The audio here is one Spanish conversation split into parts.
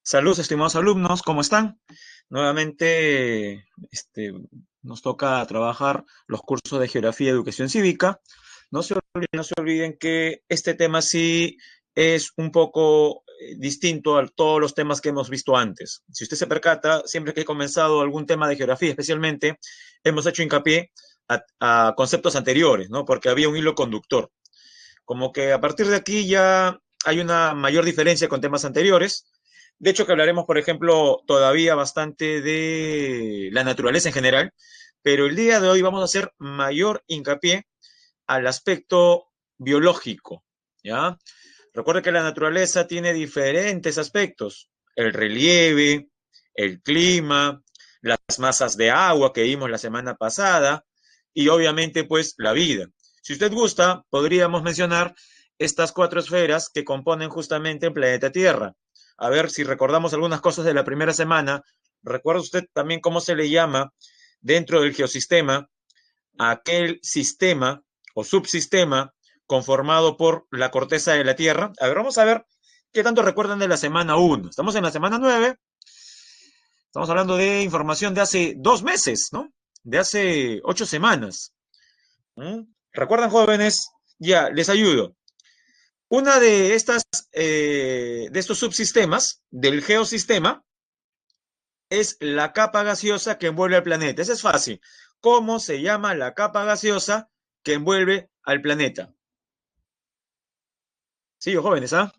Saludos, estimados alumnos, ¿cómo están? Nuevamente, nos toca trabajar los cursos de Geografía y Educación Cívica. No se olviden que este tema sí es un poco distinto a todos los temas que hemos visto antes. Si usted se percata, siempre que he comenzado algún tema de geografía especialmente, hemos hecho hincapié a conceptos anteriores, ¿no? Porque había un hilo conductor. Como que a partir de aquí ya hay una mayor diferencia con temas anteriores. De hecho, que hablaremos, por ejemplo, todavía bastante de la naturaleza en general, pero el día de hoy vamos a hacer mayor hincapié al aspecto biológico, ¿ya? Recuerda que la naturaleza tiene diferentes aspectos: el relieve, el clima, las masas de agua que vimos la semana pasada y obviamente pues la vida. Si usted gusta, podríamos mencionar estas cuatro esferas que componen justamente el planeta Tierra. A ver si recordamos algunas cosas de la primera semana. ¿Recuerda usted también cómo se le llama dentro del geosistema a aquel sistema o subsistema conformado por la corteza de la Tierra? A ver, vamos a ver qué tanto recuerdan de la semana uno. Estamos en la semana 9. Estamos hablando de información de hace 2 meses, ¿no? De hace 8 semanas. ¿Mm? ¿Recuerdan, jóvenes? Ya, les ayudo. Una de estos subsistemas del geosistema es la capa gaseosa que envuelve al planeta. Eso es fácil. ¿Cómo se llama la capa gaseosa que envuelve al planeta? Sí, jóvenes, ¿ah?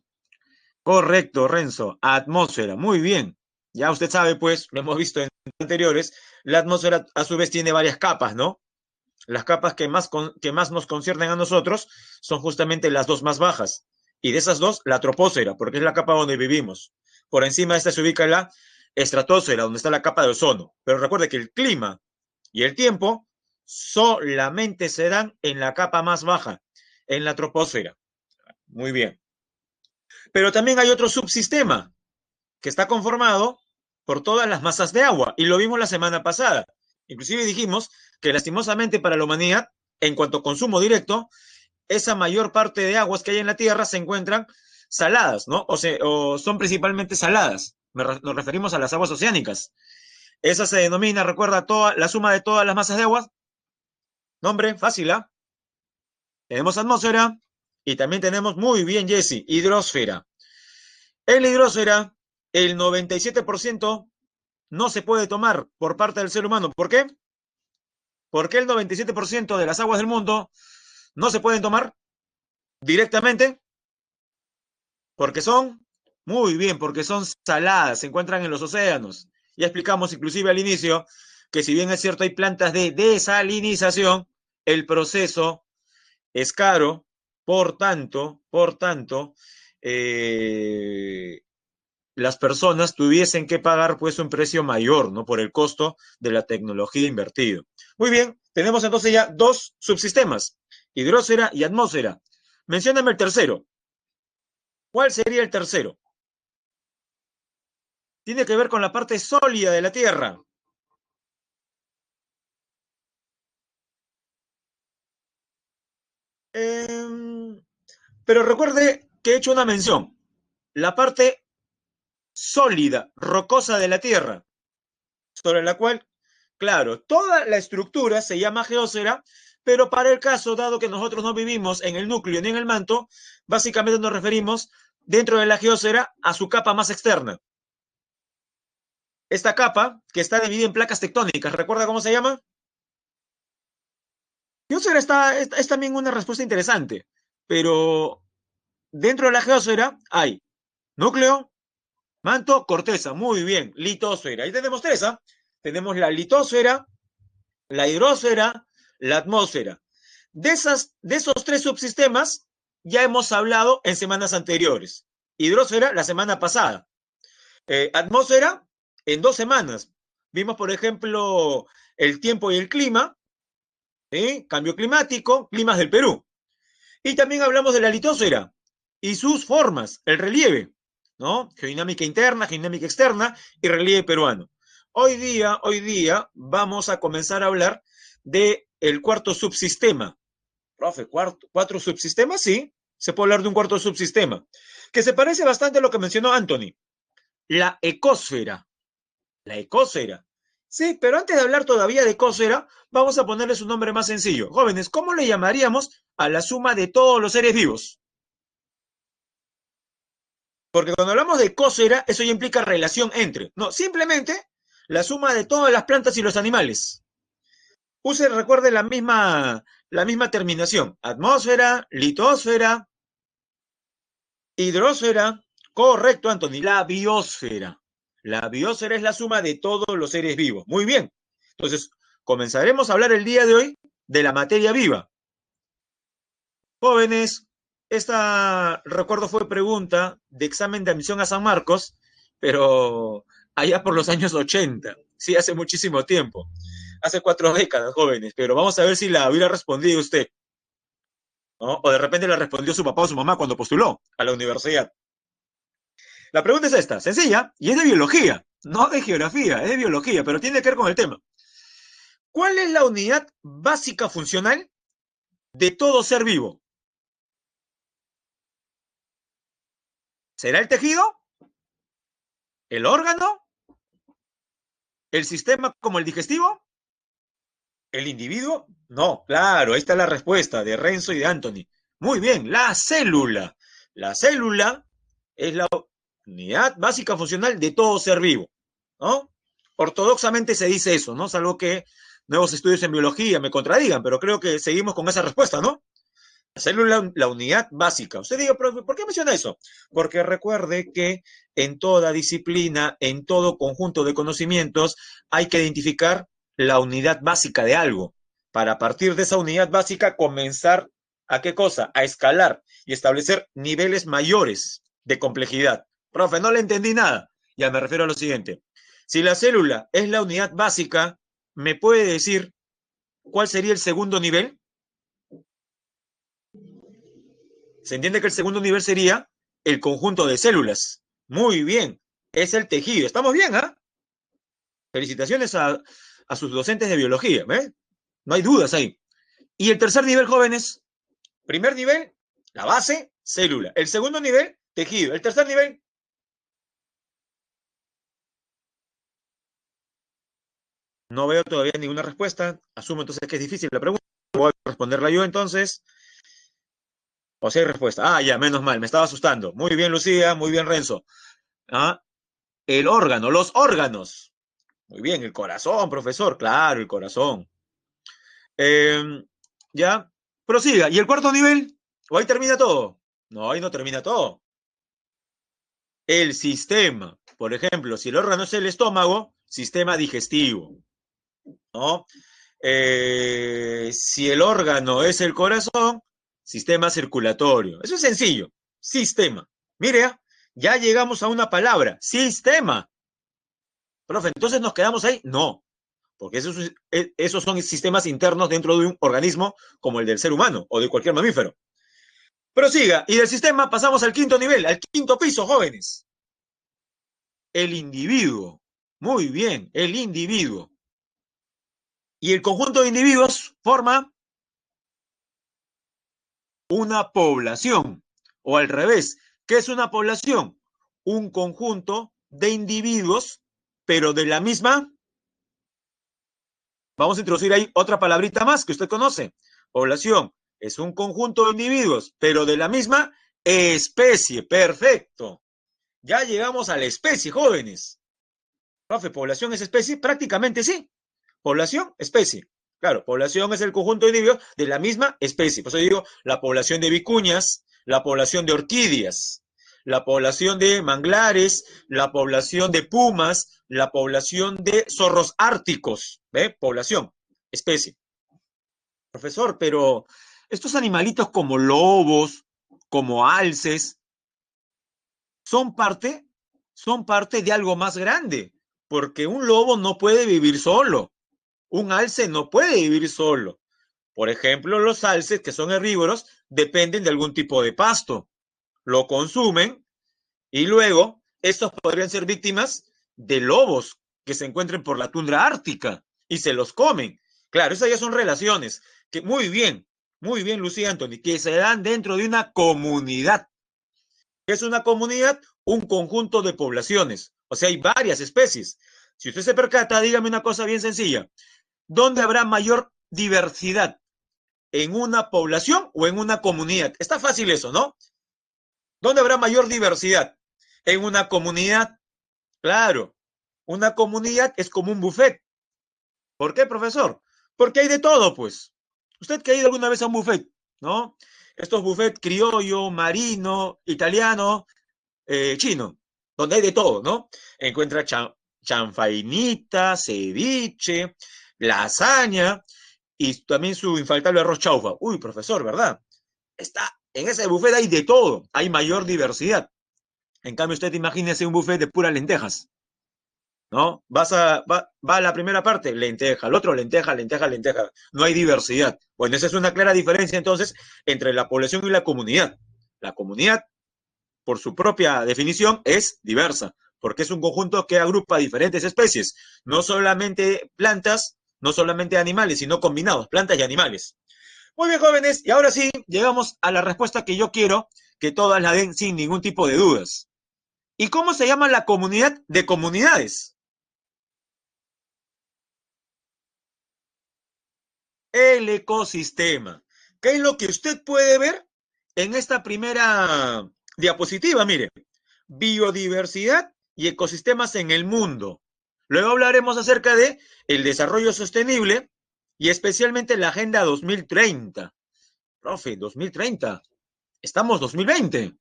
Correcto, Renzo. Atmósfera. Muy bien. Ya usted sabe, pues, lo hemos visto en anteriores, la atmósfera a su vez tiene varias capas, ¿no? Las capas que más nos conciernen a nosotros son justamente las dos más bajas. Y de esas dos, la troposfera, porque es la capa donde vivimos. Por encima de esta se ubica la estratosfera, donde está la capa de ozono. Pero recuerde que el clima y el tiempo solamente se dan en la capa más baja, en la troposfera. Muy bien. Pero también hay otro subsistema que está conformado por todas las masas de agua, y lo vimos la semana pasada. Inclusive dijimos que lastimosamente para la humanidad, en cuanto a consumo directo, esa mayor parte de aguas que hay en la Tierra se encuentran saladas, ¿no? O son principalmente saladas. Nos referimos a las aguas oceánicas. Esa se denomina, recuerda, la suma de todas las masas de agua. Nombre, fácil, ¿ah? Tenemos atmósfera y también tenemos, muy bien, Jesse, hidrosfera. En la hidrosfera, el 97% no se puede tomar por parte del ser humano. ¿Por qué? Porque el 97% de las aguas del mundo no se pueden tomar directamente porque son, muy bien, porque son saladas, se encuentran en los océanos. Ya explicamos inclusive al inicio que si bien es cierto hay plantas de desalinización, el proceso es caro, por tanto, eh, las personas tuviesen que pagar pues un precio mayor, ¿no? Por el costo de la tecnología invertido. Muy bien, tenemos entonces ya dos subsistemas, hidrosfera y atmósfera. Mencióname el tercero. ¿Cuál sería el tercero? Tiene que ver con la parte sólida de la Tierra. Eh, pero recuerde que he hecho una mención. La parte sólida, rocosa de la Tierra, sobre la cual, claro, toda la estructura se llama geósfera, pero para el caso, dado que nosotros no vivimos en el núcleo ni en el manto, básicamente nos referimos dentro de la geósfera a su capa más externa. Esta capa, que está dividida en placas tectónicas, ¿recuerda cómo se llama? Geósfera es también una respuesta interesante, pero dentro de la geósfera hay núcleo, manto, corteza. Muy bien, litosfera. Ahí tenemos tres, ¿ah? Tenemos la litosfera, la hidrosfera, la atmósfera. De esos tres subsistemas ya hemos hablado en semanas anteriores. Hidrosfera la semana pasada. Atmósfera en 2 semanas. Vimos, por ejemplo, el tiempo y el clima, cambio climático, climas del Perú. Y también hablamos de la litosfera y sus formas, el relieve, ¿no? Geodinámica interna, geodinámica externa y relieve peruano. Hoy día vamos a comenzar a hablar de el cuarto subsistema. Profe, ¿cuatro subsistemas? Sí, se puede hablar de un cuarto subsistema, que se parece bastante a lo que mencionó Anthony. La ecosfera. La ecosfera. Sí, pero antes de hablar todavía de ecosfera, vamos a ponerle su nombre más sencillo. Jóvenes, ¿cómo le llamaríamos a la suma de todos los seres vivos? Porque cuando hablamos de ecosfera, eso ya implica relación entre. No, simplemente la suma de todas las plantas y los animales. Recuerde la misma terminación. Atmósfera, litosfera, hidrosfera. Correcto, Anthony. La biosfera. La biosfera es la suma de todos los seres vivos. Muy bien. Entonces, comenzaremos a hablar el día de hoy de la materia viva. Jóvenes, esta, recuerdo, fue pregunta de examen de admisión a San Marcos, pero allá por los años 80. Sí, hace muchísimo tiempo. Hace 4 décadas, jóvenes, pero vamos a ver si la hubiera respondido usted, ¿no? O de repente la respondió su papá o su mamá cuando postuló a la universidad. La pregunta es esta, sencilla, y es de biología, no de geografía, es de biología, pero tiene que ver con el tema. ¿Cuál es la unidad básica funcional de todo ser vivo? ¿Será el tejido? ¿El órgano? ¿El sistema como el digestivo? ¿El individuo? No, claro, ahí está la respuesta de Renzo y de Anthony. Muy bien, la célula. La célula es la unidad básica funcional de todo ser vivo, ¿no? Ortodoxamente se dice eso, ¿no? Salvo que nuevos estudios en biología me contradigan, pero creo que seguimos con esa respuesta, ¿no? La célula, la unidad básica. Usted diga, profe, ¿por qué menciona eso? Porque recuerde que en toda disciplina, en todo conjunto de conocimientos, hay que identificar la unidad básica de algo. Para a partir de esa unidad básica comenzar a qué cosa? A escalar y establecer niveles mayores de complejidad. Profe, no le entendí nada. Ya me refiero a lo siguiente. Si la célula es la unidad básica, ¿me puede decir cuál sería el segundo nivel? Se entiende que el segundo nivel sería el conjunto de células. Muy bien, es el tejido. ¿Estamos bien, ah? Felicitaciones a sus docentes de biología, ¿eh? No hay dudas ahí. Y el tercer nivel, jóvenes, primer nivel, la base, célula. El segundo nivel, tejido. El tercer nivel, no veo todavía ninguna respuesta. Asumo entonces que es difícil la pregunta. Voy a responderla yo entonces. O sea, hay respuesta. Ah, ya, menos mal, me estaba asustando. Muy bien, Lucía, muy bien, Renzo. Ah, el órgano, los órganos. Muy bien, el corazón, profesor, claro, el corazón. Eh, ya, prosiga. ¿Y el cuarto nivel? ¿O ahí termina todo? No, ahí no termina todo. El sistema. Por ejemplo, si el órgano es el estómago, sistema digestivo, ¿no? Si el órgano es el corazón, sistema circulatorio. Eso es sencillo. Sistema. Mire, ya llegamos a una palabra. Sistema. Profe, ¿entonces nos quedamos ahí? No. Porque esos son sistemas internos dentro de un organismo como el del ser humano o de cualquier mamífero. Prosiga, y del sistema pasamos al quinto nivel, al quinto piso, jóvenes. El individuo. Muy bien, el individuo. Y el conjunto de individuos forma una población. O al revés, ¿qué es una población? Un conjunto de individuos, pero de la misma. Vamos a introducir ahí otra palabrita más que usted conoce. Población es un conjunto de individuos, pero de la misma especie. Perfecto. Ya llegamos a la especie, jóvenes. Profe, ¿población es especie? Prácticamente sí. Población, especie. Claro, población es el conjunto de individuos de la misma especie. Por eso digo, la población de vicuñas, la población de orquídeas, la población de manglares, la población de pumas, la población de zorros árticos. ¿Ve? Población, especie. Profesor, pero estos animalitos como lobos, como alces, son parte, son parte de algo más grande, porque un lobo no puede vivir solo, un alce no puede vivir solo. Por ejemplo, los alces, que son herbívoros, dependen de algún tipo de pasto, lo consumen y luego estos podrían ser víctimas de lobos que se encuentren por la tundra ártica y se los comen. Claro, esas ya son relaciones que muy bien, Lucía Anthony, que se dan dentro de una comunidad. ¿Qué es una comunidad? Un conjunto de poblaciones. O sea, hay varias especies. Si usted se percata, dígame una cosa bien sencilla. ¿Dónde habrá mayor diversidad? ¿En una población o en una comunidad? Está fácil eso, ¿no? ¿Dónde habrá mayor diversidad? En una comunidad. Claro, una comunidad es como un buffet. ¿Por qué, profesor? Porque hay de todo, pues. Usted que ha ido alguna vez a un buffet, ¿no? Estos buffets criollo, marino, italiano, chino, donde hay de todo, ¿no? Encuentra chanfainita, ceviche, lasaña y también su infaltable arroz chaufa. Uy, profesor, ¿verdad? En ese buffet hay de todo, hay mayor diversidad. En cambio, usted imagínese un buffet de puras lentejas, ¿no? Va a la primera parte, lenteja, al otro lenteja, lenteja, lenteja. No hay diversidad. Bueno, esa es una clara diferencia entonces entre la población y la comunidad. La comunidad, por su propia definición, es diversa, porque es un conjunto que agrupa diferentes especies, no solamente plantas, no solamente animales, sino combinados, plantas y animales. Muy bien, jóvenes, y ahora sí, llegamos a la respuesta que yo quiero que todas la den sin ningún tipo de dudas. ¿Y cómo se llama la comunidad de comunidades? El ecosistema. ¿Qué es lo que usted puede ver en esta primera diapositiva? Mire, biodiversidad y ecosistemas en el mundo. Luego hablaremos acerca de el desarrollo sostenible y especialmente la Agenda 2030. Profe, 2030. Estamos 2020.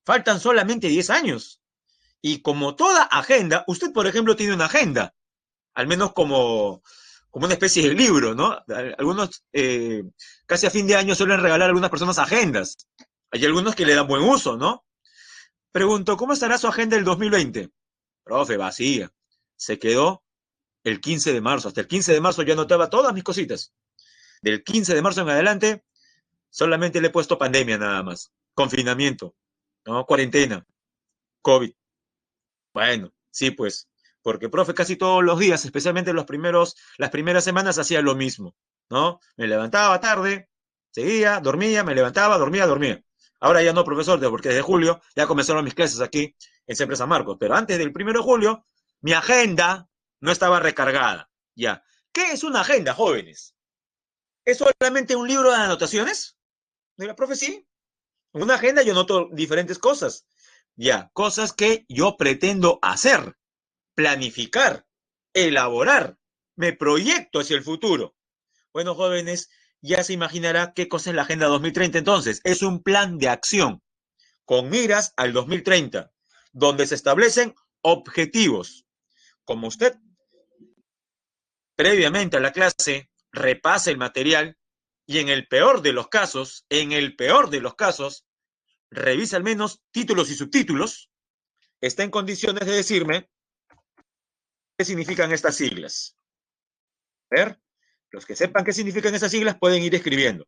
Faltan solamente 10 años. Y como toda agenda, usted, por ejemplo, tiene una agenda, al menos como una especie de libro, ¿no? Algunos, casi a fin de año suelen regalar a algunas personas agendas. Hay algunos que le dan buen uso, ¿no? Pregunto, ¿cómo estará su agenda del 2020? Profe, vacía. Se quedó el 15 de marzo. Hasta el 15 de marzo yo anotaba todas mis cositas. Del 15 de marzo en adelante, solamente le he puesto pandemia nada más. Confinamiento, ¿no? Cuarentena, COVID. Bueno, sí, pues, porque profe casi todos los días, especialmente las primeras semanas, hacía lo mismo, ¿no? Me levantaba tarde, seguía, dormía, me levantaba, dormía, dormía. Ahora ya no, profesor, porque desde julio ya comenzaron mis clases aquí en Siempre San Marcos, pero antes del 1 de julio, mi agenda no estaba recargada. Ya. ¿Qué es una agenda, jóvenes? ¿Es solamente un libro de anotaciones? Mira, profe, sí. En una agenda yo noto diferentes cosas. Ya, cosas que yo pretendo hacer, planificar, elaborar, me proyecto hacia el futuro. Bueno, jóvenes, ya se imaginará qué cosa es la Agenda 2030 entonces. Es un plan de acción con miras al 2030, donde se establecen objetivos. Como usted previamente a la clase repasa el material y en el peor de los casos, revisa al menos títulos y subtítulos, está en condiciones de decirme qué significan estas siglas. A ver, los que sepan qué significan esas siglas pueden ir escribiendo.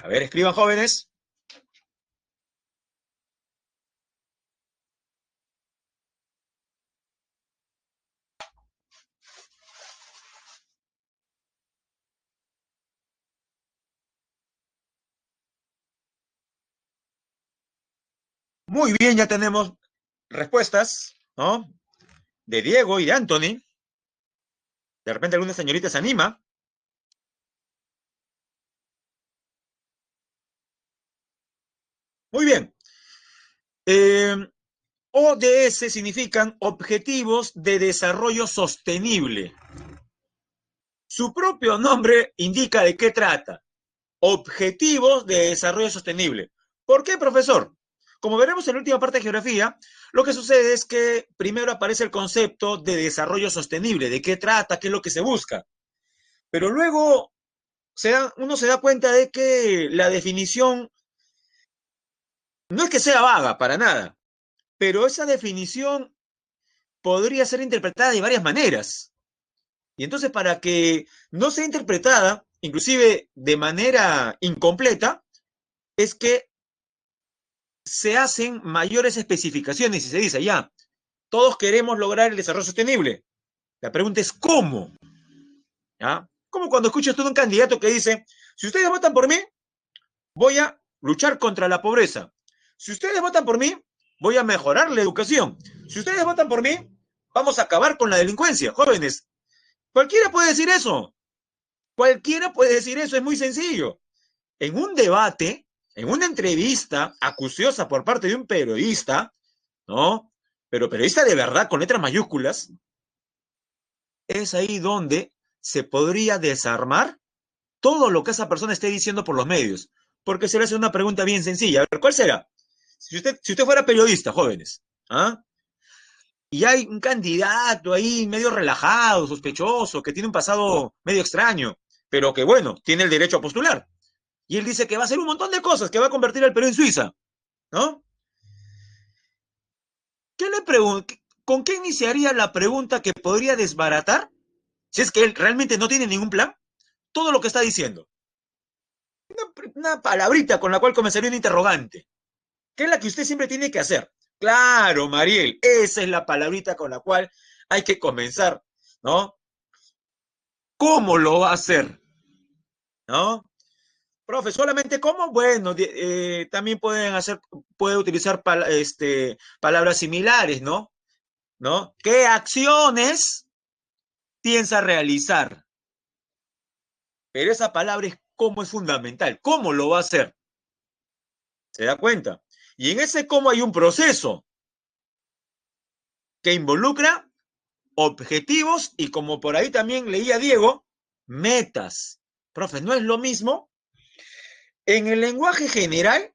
A ver, escriban, jóvenes. Muy bien, ya tenemos respuestas, ¿no? De Diego y de Anthony. De repente alguna señorita se anima. Muy bien. Eh, ODS significan Objetivos de Desarrollo Sostenible. Su propio nombre indica de qué trata. Objetivos de Desarrollo Sostenible. ¿Por qué, profesor? Como veremos en la última parte de geografía, lo que sucede es que primero aparece el concepto de desarrollo sostenible, de qué trata, qué es lo que se busca. Pero luego uno se da cuenta de que la definición no es que sea vaga para nada, pero esa definición podría ser interpretada de varias maneras. Y entonces para que no sea interpretada, inclusive de manera incompleta, es que se hacen mayores especificaciones y se dice, ya, todos queremos lograr el desarrollo sostenible. La pregunta es, ¿cómo? ¿Ya? Como cuando escuchas todo un candidato que dice, si ustedes votan por mí, voy a luchar contra la pobreza. Si ustedes votan por mí, voy a mejorar la educación. Si ustedes votan por mí, vamos a acabar con la delincuencia, jóvenes. Cualquiera puede decir eso. Cualquiera puede decir eso, es muy sencillo. En un debate, en una entrevista acuciosa por parte de un periodista, ¿no? Pero periodista de verdad, con letras mayúsculas, es ahí donde se podría desarmar todo lo que esa persona esté diciendo por los medios. Porque se le hace una pregunta bien sencilla. A ver, ¿cuál será? Si usted fuera periodista, jóvenes, ¿ah? Y hay un candidato ahí medio relajado, sospechoso, que tiene un pasado medio extraño, pero que bueno, tiene el derecho a postular. Y él dice que va a hacer un montón de cosas, que va a convertir al Perú en Suiza, ¿no? ¿Qué le ¿Con qué iniciaría la pregunta que podría desbaratar, si es que él realmente no tiene ningún plan, todo lo que está diciendo? Una palabrita con la cual comenzaría un interrogante, que es la que usted siempre tiene que hacer. Claro, Mariel, esa es la palabrita con la cual hay que comenzar, ¿no? ¿Cómo lo va a hacer? ¿No? Profe, ¿solamente cómo? Bueno, también puede utilizar palabras similares, ¿no? ¿No? ¿Qué acciones piensa realizar? Pero esa palabra es cómo, es fundamental. ¿Cómo lo va a hacer? ¿Se da cuenta? Y en ese cómo hay un proceso que involucra objetivos y, como por ahí también leía Diego, metas. Profe, ¿no es lo mismo? En el lenguaje general,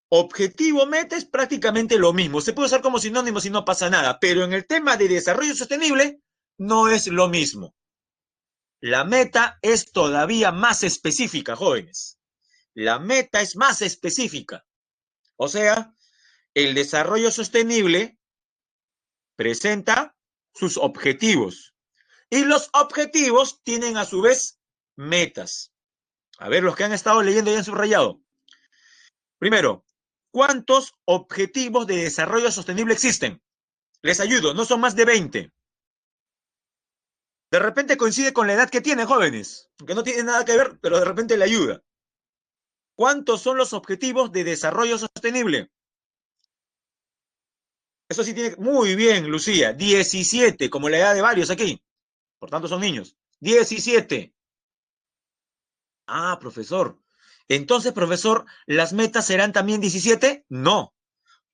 objetivo, meta es prácticamente lo mismo. Se puede usar como sinónimo si no pasa nada, pero en el tema de desarrollo sostenible no es lo mismo. La meta es todavía más específica, jóvenes. La meta es más específica. O sea, el desarrollo sostenible presenta sus objetivos y los objetivos tienen a su vez metas. A ver, los que han estado leyendo y han subrayado. Primero, ¿cuántos objetivos de desarrollo sostenible existen? Les ayudo, no son más de 20. De repente coincide con la edad que tienen, jóvenes, que no tiene nada que ver, pero de repente le ayuda. ¿Cuántos son los objetivos de desarrollo sostenible? Eso sí tiene, muy bien, Lucía, 17, como la edad de varios aquí. Por tanto, son niños. 17. Ah, profesor. Entonces, profesor, ¿las metas serán también 17? No,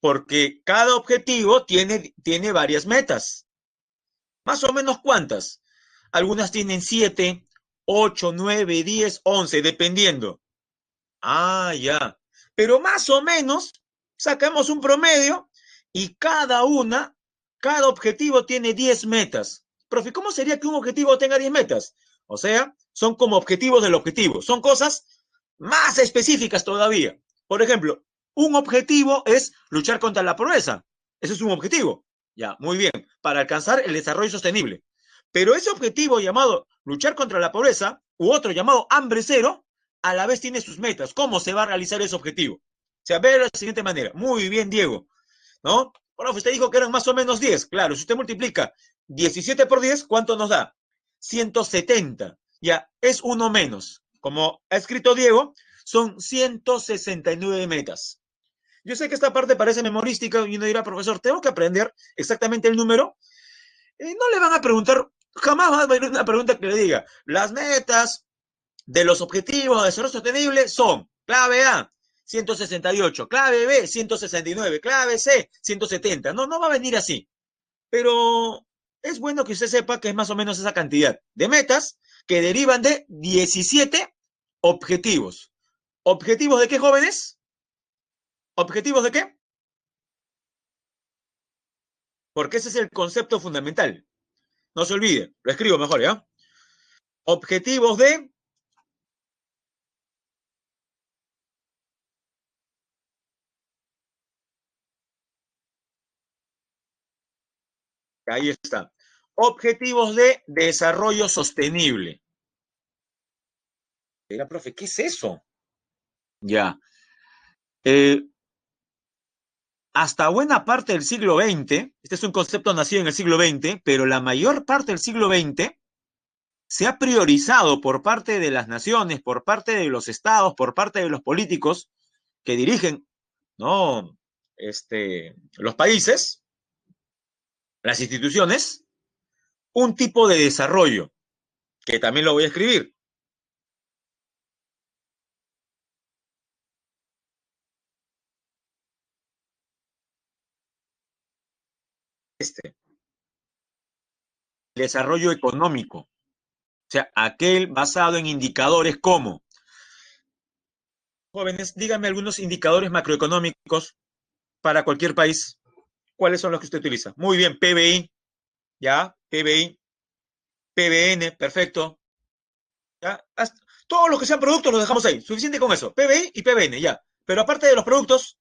porque cada objetivo tiene varias metas. Más o menos, ¿cuántas? Algunas tienen 7, 8, 9, 10, 11, dependiendo. Ah, ya. Pero más o menos sacamos un promedio y cada objetivo tiene 10 metas. Profe, ¿cómo sería que un objetivo tenga 10 metas? O sea, son como objetivos del objetivo. Son cosas más específicas todavía. Por ejemplo, un objetivo es luchar contra la pobreza. Ese es un objetivo. Ya, muy bien, para alcanzar el desarrollo sostenible. Pero ese objetivo llamado luchar contra la pobreza u otro llamado hambre cero, a la vez tiene sus metas. ¿Cómo se va a realizar ese objetivo? Se ve de la siguiente manera. Muy bien, Diego. ¿No? Profe, usted dijo que eran más o menos 10. Claro, si usted multiplica 17 por 10, ¿cuánto nos da? 170. Ya, es uno menos. Como ha escrito Diego, son 169 metas. Yo sé que esta parte parece memorística y uno dirá, profesor, tengo que aprender exactamente el número. No le van a preguntar, jamás va a haber una pregunta que le diga, las metas de los objetivos de desarrollo sostenible son, clave A, 168, clave B, 169, clave C, 170. No, no va a venir así. Pero es bueno que usted sepa que es más o menos esa cantidad de metas que derivan de 17 objetivos. ¿Objetivos de qué, jóvenes? ¿Objetivos de qué? Porque ese es el concepto fundamental. No se olvide, lo escribo mejor, ¿ya? Objetivos de... Ahí está. Objetivos de desarrollo sostenible. Era, profe, ¿qué es eso? Ya. Eh, Hasta buena parte del siglo XX, este es un concepto nacido en el siglo XX, pero la mayor parte del siglo XX se ha priorizado por parte de las naciones, por parte de los estados, por parte de los políticos que dirigen, ¿no? los países, las instituciones, un tipo de desarrollo, que también lo voy a escribir. Desarrollo económico, o sea, aquel basado en indicadores como, jóvenes, díganme algunos indicadores macroeconómicos para cualquier país. ¿Cuáles son los que usted utiliza? Muy bien, PBI, ya, PBI, PBN, perfecto. ¿Ya? Todos los que sean productos los dejamos ahí. Suficiente con eso. PBI y PBN, ya. Pero aparte de los productos,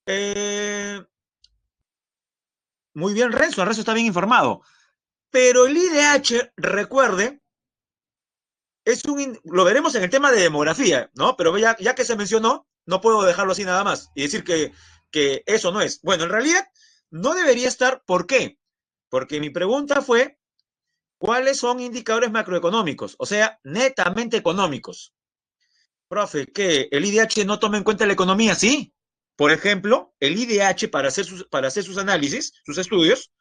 eh, muy bien, Renzo está bien informado. Pero el IDH, recuerde, lo veremos en el tema de demografía, ¿no? Pero ya que se mencionó, no puedo dejarlo así nada más y decir que eso no es. Bueno, en realidad no debería estar. ¿Por qué? Porque mi pregunta fue, ¿cuáles son indicadores macroeconómicos? O sea, netamente económicos. Profe, ¿qué? ¿El IDH no toma en cuenta la economía? Sí. Por ejemplo, el IDH para hacer sus análisis, sus estudios,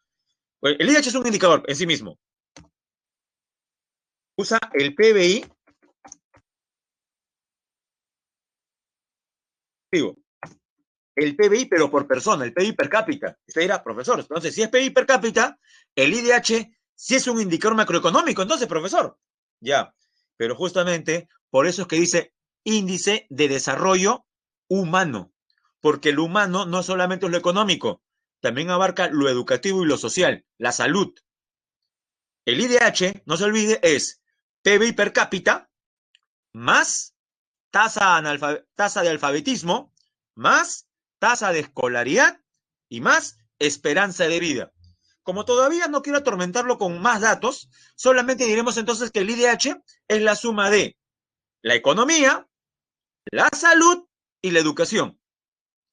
pues, el IDH es un indicador en sí mismo. Usa el PBI, digo, el PBI, pero por persona, el PBI per cápita. Usted dirá, profesor, entonces, si es PBI per cápita, el IDH sí es un indicador macroeconómico, entonces, profesor. Ya, pero justamente por eso es que dice índice de desarrollo humano, porque lo humano no solamente es lo económico, también abarca lo educativo y lo social, la salud. El IDH, no se olvide, es PBI per cápita más tasa de alfabetismo, más tasa de escolaridad y más esperanza de vida. Como todavía no quiero atormentarlo con más datos, solamente diremos entonces que el IDH es la suma de la economía, la salud y la educación.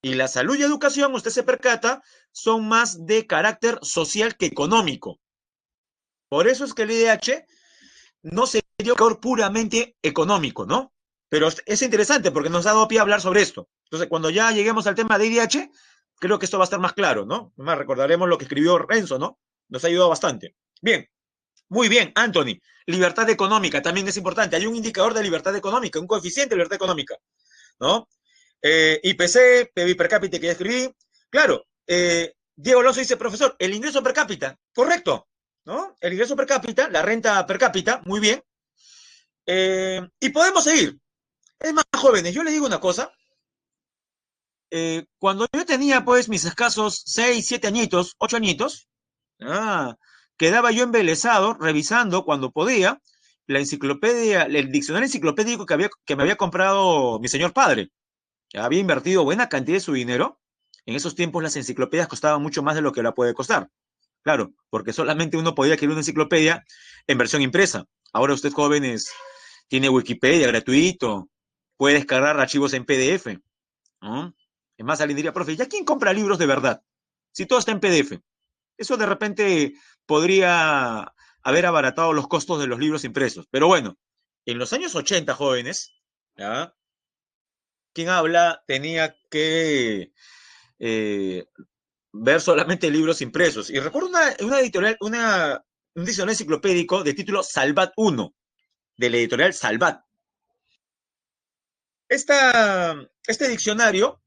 Y la salud y educación, usted se percata, son más de carácter social que económico. Por eso es que el IDH no sería un indicador puramente económico, ¿no? Pero es interesante porque nos ha dado pie a hablar sobre esto. Entonces, cuando ya lleguemos al tema de IDH, creo que esto va a estar más claro, ¿no? Más recordaremos lo que escribió Renzo, ¿no? Nos ha ayudado bastante. Bien, muy bien, Anthony. Libertad económica también es importante. Hay un indicador de libertad económica, un coeficiente de libertad económica, ¿no? IPC, PIB per cápita que ya escribí. Claro, Diego Alonso dice, profesor, el ingreso per cápita, correcto, ¿no? El ingreso per cápita, la renta per cápita, muy bien. Y podemos seguir. Es más, jóvenes, yo les digo una cosa. Cuando yo tenía, pues, mis escasos 6, 7 añitos, 8 añitos, ah, quedaba yo embelesado revisando cuando podía la enciclopedia, el diccionario enciclopédico que me había comprado mi señor padre. Había invertido buena cantidad de su dinero. En esos tiempos las enciclopedias costaban mucho más de lo que la puede costar. Claro, porque solamente uno podía adquirir una enciclopedia en versión impresa. Ahora usted, jóvenes, tiene Wikipedia gratuito, puede descargar archivos en PDF, ¿no? Es más, alguien diría, profe, ¿ya quién compra libros de verdad? Si todo está en PDF. Eso de repente podría haber abaratado los costos de los libros impresos. Pero bueno, en los años 80, jóvenes, ¿ya? Quien habla tenía que eh, ver solamente libros impresos. Y recuerdo una editorial, un diccionario enciclopédico de título Salvat 1, de la editorial Salvat. Este diccionario,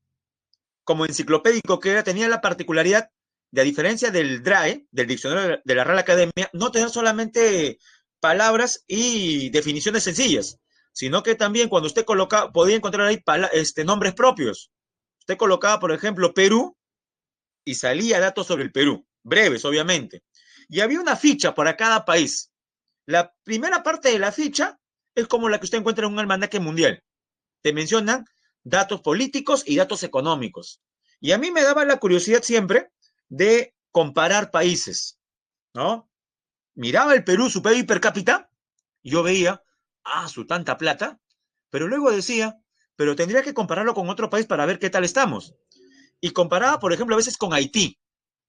como enciclopédico que era, tenía la particularidad de, a diferencia del DRAE, del diccionario de la Real Academia, no tener solamente palabras y definiciones sencillas, sino que también cuando usted coloca, podía encontrar ahí nombres propios. Usted colocaba, por ejemplo, Perú y salía datos sobre el Perú, breves, obviamente. Y había una ficha para cada país. La primera parte de la ficha es como la que usted encuentra en un almanaque mundial. Te mencionan datos políticos y datos económicos. Y a mí me daba la curiosidad siempre de comparar países, ¿no? Miraba el Perú, su PIB per cápita, y yo veía, su tanta plata, pero luego decía, pero tendría que compararlo con otro país para ver qué tal estamos. Y comparaba, por ejemplo, a veces con Haití.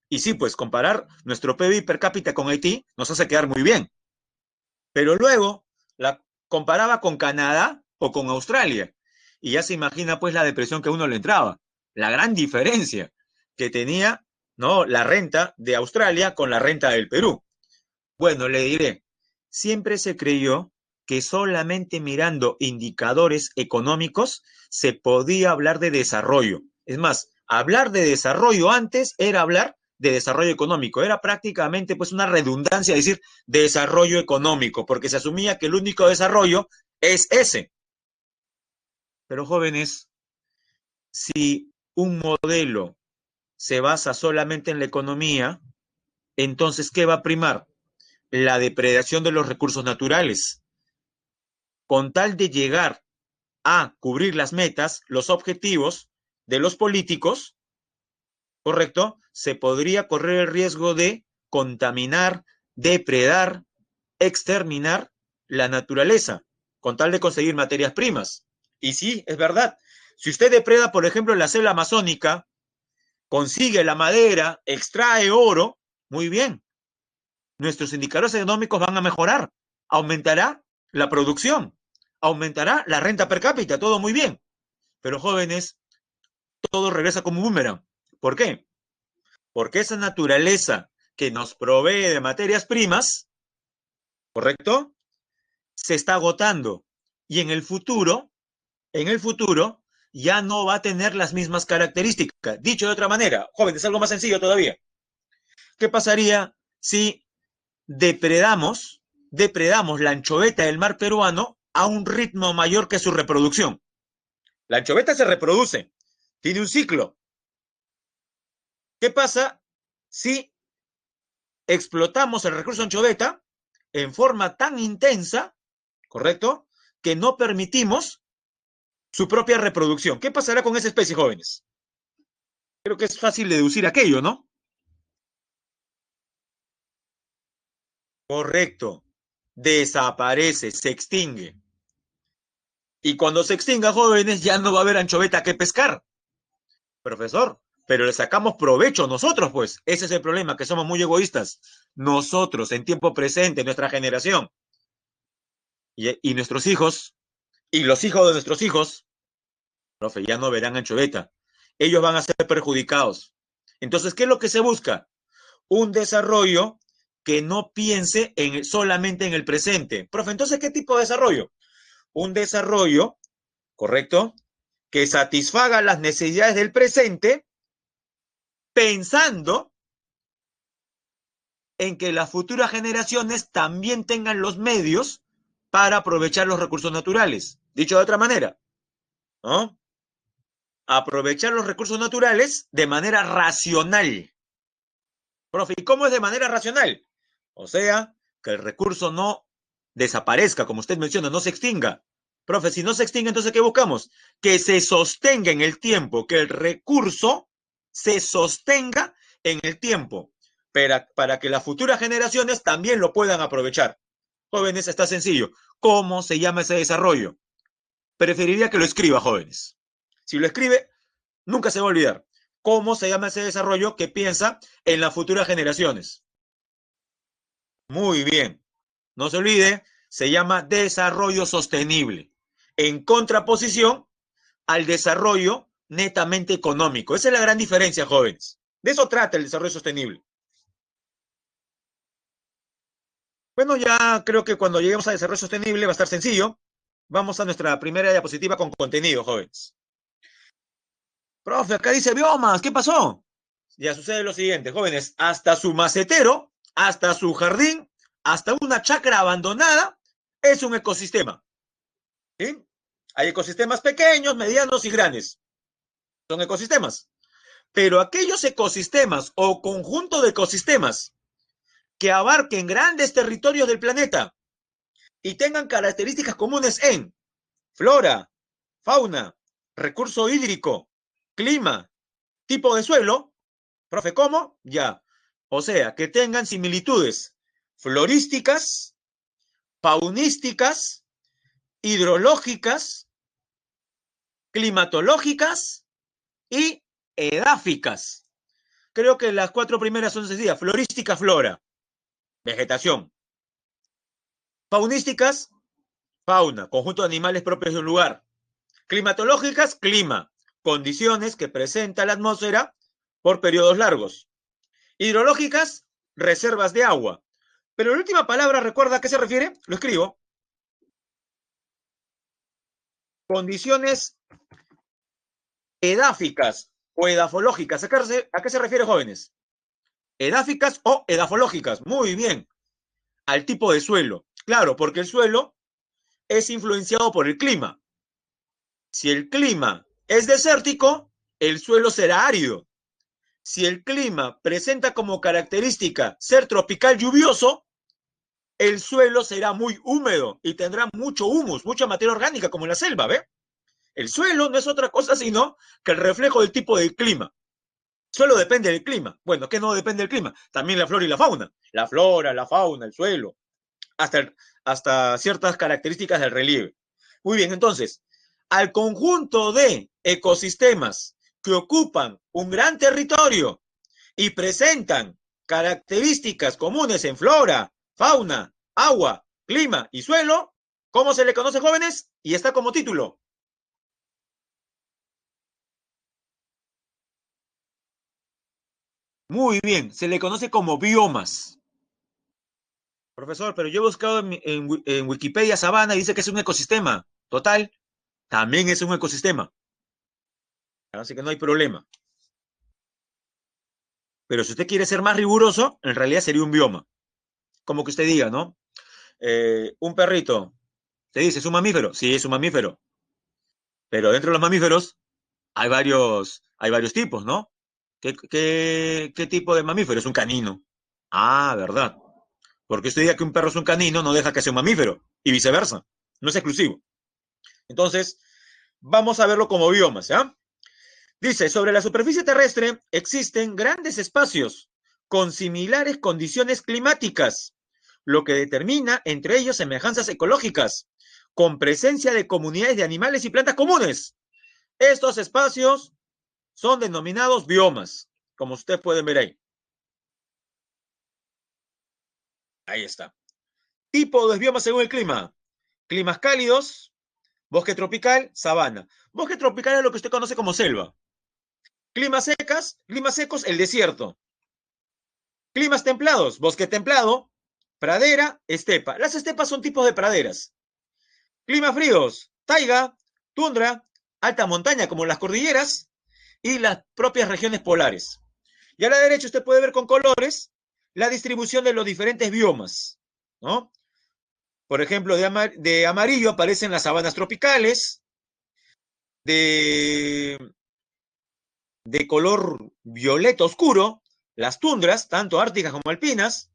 Y sí, pues comparar nuestro PIB per cápita con Haití nos hace quedar muy bien. Pero luego la comparaba con Canadá o con Australia. Y ya se imagina pues la depresión que a uno le entraba. la gran diferencia que tenía, ¿no?, la renta de Australia con la renta del Perú. Bueno, le diré, siempre se creyó que solamente mirando indicadores económicos se podía hablar de desarrollo. Es más, hablar de desarrollo antes era hablar de desarrollo económico. Era prácticamente pues una redundancia decir desarrollo económico, porque se asumía que el único desarrollo es ese. Pero jóvenes, si un modelo se basa solamente en la economía, entonces, ¿qué va a primar? La depredación de los recursos naturales. Con tal de llegar a cubrir las metas, los objetivos de los políticos, ¿correcto? Se podría correr el riesgo de contaminar, depredar, exterminar la naturaleza, con tal de conseguir materias primas. Y sí, es verdad. Si usted depreda, por ejemplo, la selva amazónica, consigue la madera, extrae oro, muy bien. Nuestros indicadores económicos van a mejorar. Aumentará la producción, aumentará la renta per cápita, todo muy bien. Pero jóvenes, todo regresa como un boomerang. ¿Por qué? Porque esa naturaleza que nos provee de materias primas, ¿correcto?, se está agotando. Y en el futuro, ya no va a tener las mismas características. Dicho de otra manera, jóvenes, algo más sencillo todavía. ¿Qué pasaría si depredamos la anchoveta del mar peruano a un ritmo mayor que su reproducción? La anchoveta se reproduce, tiene un ciclo. ¿Qué pasa si explotamos el recurso anchoveta en forma tan intensa, correcto, que no permitimos su propia reproducción? ¿Qué pasará con esa especie, jóvenes? Creo que es fácil deducir aquello, ¿no? Correcto. Desaparece, se extingue. Y cuando se extinga, jóvenes, ya no va a haber anchoveta que pescar. Profesor, pero le sacamos provecho nosotros, pues. Ese es el problema, que somos muy egoístas. Nosotros, en tiempo presente, nuestra generación. Y nuestros hijos, y los hijos de nuestros hijos, profe, ya no verán anchoveta. Ellos van a ser perjudicados. Entonces, ¿qué es lo que se busca? Un desarrollo que no piense solamente en el presente. Profe, entonces, ¿qué tipo de desarrollo? Un desarrollo, ¿correcto?, que satisfaga las necesidades del presente, pensando en que las futuras generaciones también tengan los medios para aprovechar los recursos naturales. Dicho de otra manera, ¿no? Aprovechar los recursos naturales de manera racional. Profe, ¿y cómo es de manera racional? O sea, que el recurso no desaparezca, como usted menciona, no se extinga. Profe, si no se extingue, entonces, ¿qué buscamos? Que se sostenga en el tiempo, que el recurso se sostenga en el tiempo, para que las futuras generaciones también lo puedan aprovechar. Jóvenes, está sencillo. ¿Cómo se llama ese desarrollo? Preferiría que lo escriba, jóvenes. Si lo escribe, nunca se va a olvidar. ¿Cómo se llama ese desarrollo que piensa en las futuras generaciones? Muy bien. No se olvide, se llama desarrollo sostenible, en contraposición al desarrollo netamente económico. Esa es la gran diferencia, jóvenes. De eso trata el desarrollo sostenible. Bueno, ya creo que cuando lleguemos a desarrollo sostenible va a estar sencillo. Vamos a nuestra primera diapositiva con contenido, jóvenes. Profe, acá dice biomas, ¿qué pasó? Ya sucede lo siguiente, jóvenes, hasta su macetero, hasta su jardín, hasta una chacra abandonada, es un ecosistema. ¿Sí? Hay ecosistemas pequeños, medianos y grandes. Son ecosistemas. Pero aquellos ecosistemas o conjunto de ecosistemas que abarquen grandes territorios del planeta y tengan características comunes en flora, fauna, recurso hídrico, clima, tipo de suelo, profe, ¿cómo? Ya. O sea, que tengan similitudes florísticas, faunísticas, hidrológicas, climatológicas y edáficas. Creo que las cuatro primeras son sencillas. Florística, flora, vegetación. Faunísticas, fauna, conjunto de animales propios de un lugar. Climatológicas, clima. condiciones que presenta la atmósfera por periodos largos. Hidrológicas, reservas de agua. Pero la última palabra, ¿recuerda a qué se refiere? Lo escribo. Condiciones edáficas o edafológicas. ¿A qué se refiere, jóvenes? Edáficas o edafológicas. Muy bien. Al tipo de suelo. Claro, porque el suelo es influenciado por el clima. Si el clima es desértico, el suelo será árido. Si el clima presenta como característica ser tropical lluvioso, el suelo será muy húmedo y tendrá mucho humus, mucha materia orgánica, como en la selva, ¿ve? El suelo no es otra cosa sino que el reflejo del tipo de clima. Solo depende del clima. Bueno, ¿qué no depende del clima? También la flora y la fauna. La flora, la fauna, el suelo, hasta ciertas características del relieve. Muy bien, entonces, al conjunto de ecosistemas que ocupan un gran territorio y presentan características comunes en flora, fauna, agua, clima y suelo, ¿cómo se le conoce, jóvenes? Y está como título. Muy bien, se le conoce como biomas. Profesor, pero yo he buscado en Wikipedia sabana y dice que es un ecosistema. Total, también es un ecosistema. Así que no hay problema. Pero si usted quiere ser más riguroso, en realidad sería un bioma. Como que usted diga, ¿no? Un perrito, te dice, ¿es un mamífero? Sí, es un mamífero. Pero dentro de los mamíferos hay varios tipos, ¿no? ¿Qué tipo de mamífero? Es un canino. Ah, ¿verdad? Porque usted diga que un perro es un canino, no deja que sea un mamífero. Y viceversa. No es exclusivo. Entonces, vamos a verlo como biomas, ¿ya? Dice, sobre la superficie terrestre existen grandes espacios con similares condiciones climáticas, lo que determina entre ellos semejanzas ecológicas, con presencia de comunidades de animales y plantas comunes. Estos espacios son denominados biomas, como ustedes pueden ver ahí. Ahí está. Tipo de biomas según el clima. Climas cálidos, bosque tropical, sabana. Bosque tropical es lo que usted conoce como selva. Climas secos, el desierto. Climas templados, bosque templado, pradera, estepa. Las estepas son tipos de praderas. Climas fríos, taiga, tundra, alta montaña como las cordilleras y las propias regiones polares. Y a la derecha usted puede ver con colores la distribución de los diferentes biomas, ¿no? Por ejemplo, de amarillo aparecen las sabanas tropicales, de, de color violeta oscuro, las tundras, tanto árticas como alpinas,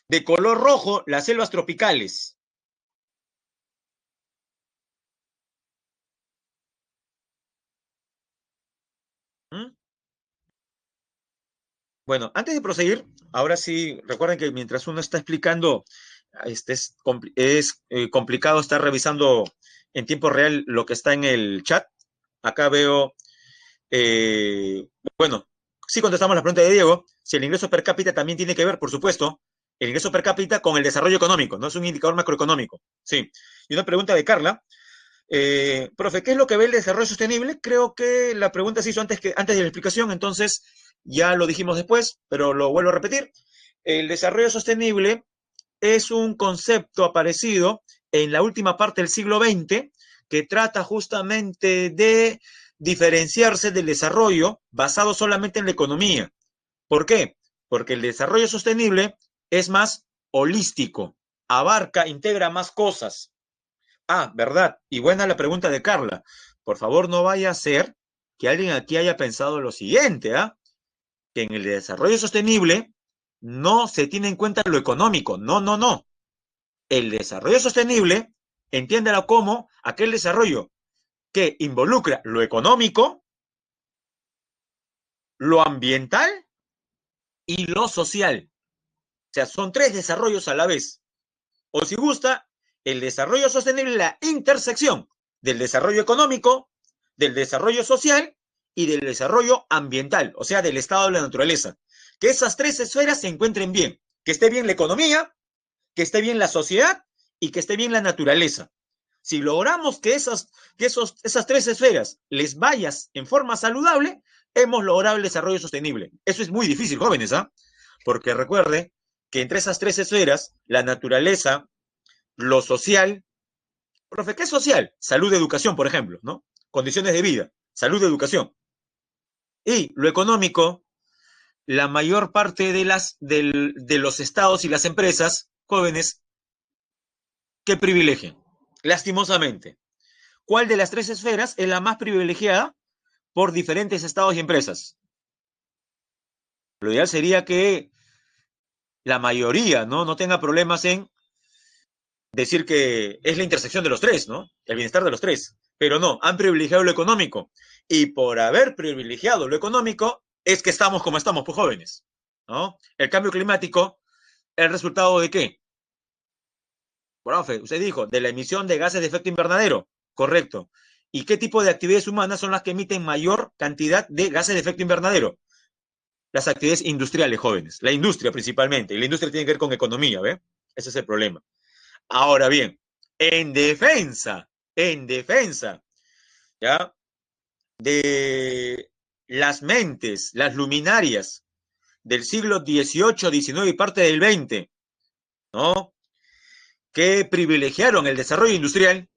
de color rojo, las selvas tropicales. ¿Mm? Bueno, antes de proseguir, ahora sí, recuerden que mientras uno está explicando, es complicado estar revisando en tiempo real lo que está en el chat. Acá veo, eh, bueno, sí contestamos la pregunta de Diego, si el ingreso per cápita también tiene que ver, por supuesto, el ingreso per cápita con el desarrollo económico, no es un indicador macroeconómico. Sí. Y una pregunta de Carla. Profe, ¿qué es lo que ve el desarrollo sostenible? Creo que la pregunta se hizo antes de la explicación, entonces ya lo dijimos después, pero lo vuelvo a repetir. El desarrollo sostenible es un concepto aparecido en la última parte del siglo XX que trata justamente de diferenciarse del desarrollo basado solamente en la economía. ¿Por qué? Porque el desarrollo sostenible es más holístico, abarca, integra más cosas. Ah, verdad. Y buena la pregunta de Carla. Por favor, no vaya a ser que alguien aquí haya pensado lo siguiente, ¿ah? Que en el desarrollo sostenible no se tiene en cuenta lo económico. No, no, no. El desarrollo sostenible, entiéndalo como aquel desarrollo que involucra lo económico, lo ambiental y lo social. O sea, son tres desarrollos a la vez. O si gusta, el desarrollo sostenible es la intersección del desarrollo económico, del desarrollo social y del desarrollo ambiental, o sea, del estado de la naturaleza. Que esas tres esferas se encuentren bien, que esté bien la economía, que esté bien la sociedad y que esté bien la naturaleza. Si logramos que esas tres esferas les vayas en forma saludable, hemos logrado el desarrollo sostenible. Eso es muy difícil, jóvenes, ¿ah? Porque recuerde que entre esas tres esferas, la naturaleza, lo social, profe, ¿qué es social? Salud, educación, por ejemplo, ¿no? Condiciones de vida, salud, educación. Y lo económico, la mayor parte de los estados y las empresas jóvenes que privilegian, lastimosamente. ¿Cuál de las tres esferas es la más privilegiada por diferentes estados y empresas? Lo ideal sería que la mayoría, no tenga problemas en decir que es la intersección de los tres, ¿no? El bienestar de los tres. Pero no, han privilegiado lo económico. Y por haber privilegiado lo económico, es que estamos como estamos, pues jóvenes, ¿no? El cambio climático, ¿el resultado de qué? Profe, usted dijo, de la emisión de gases de efecto invernadero. Correcto. ¿Y qué tipo de actividades humanas son las que emiten mayor cantidad de gases de efecto invernadero? Las actividades industriales, jóvenes. La industria principalmente. Y la industria tiene que ver con economía, ¿ve? Ese es el problema. Ahora bien, en defensa, ¿ya? De las mentes, las luminarias del siglo XVIII, XIX y parte del XX, ¿no? Que privilegiaron el desarrollo industrial,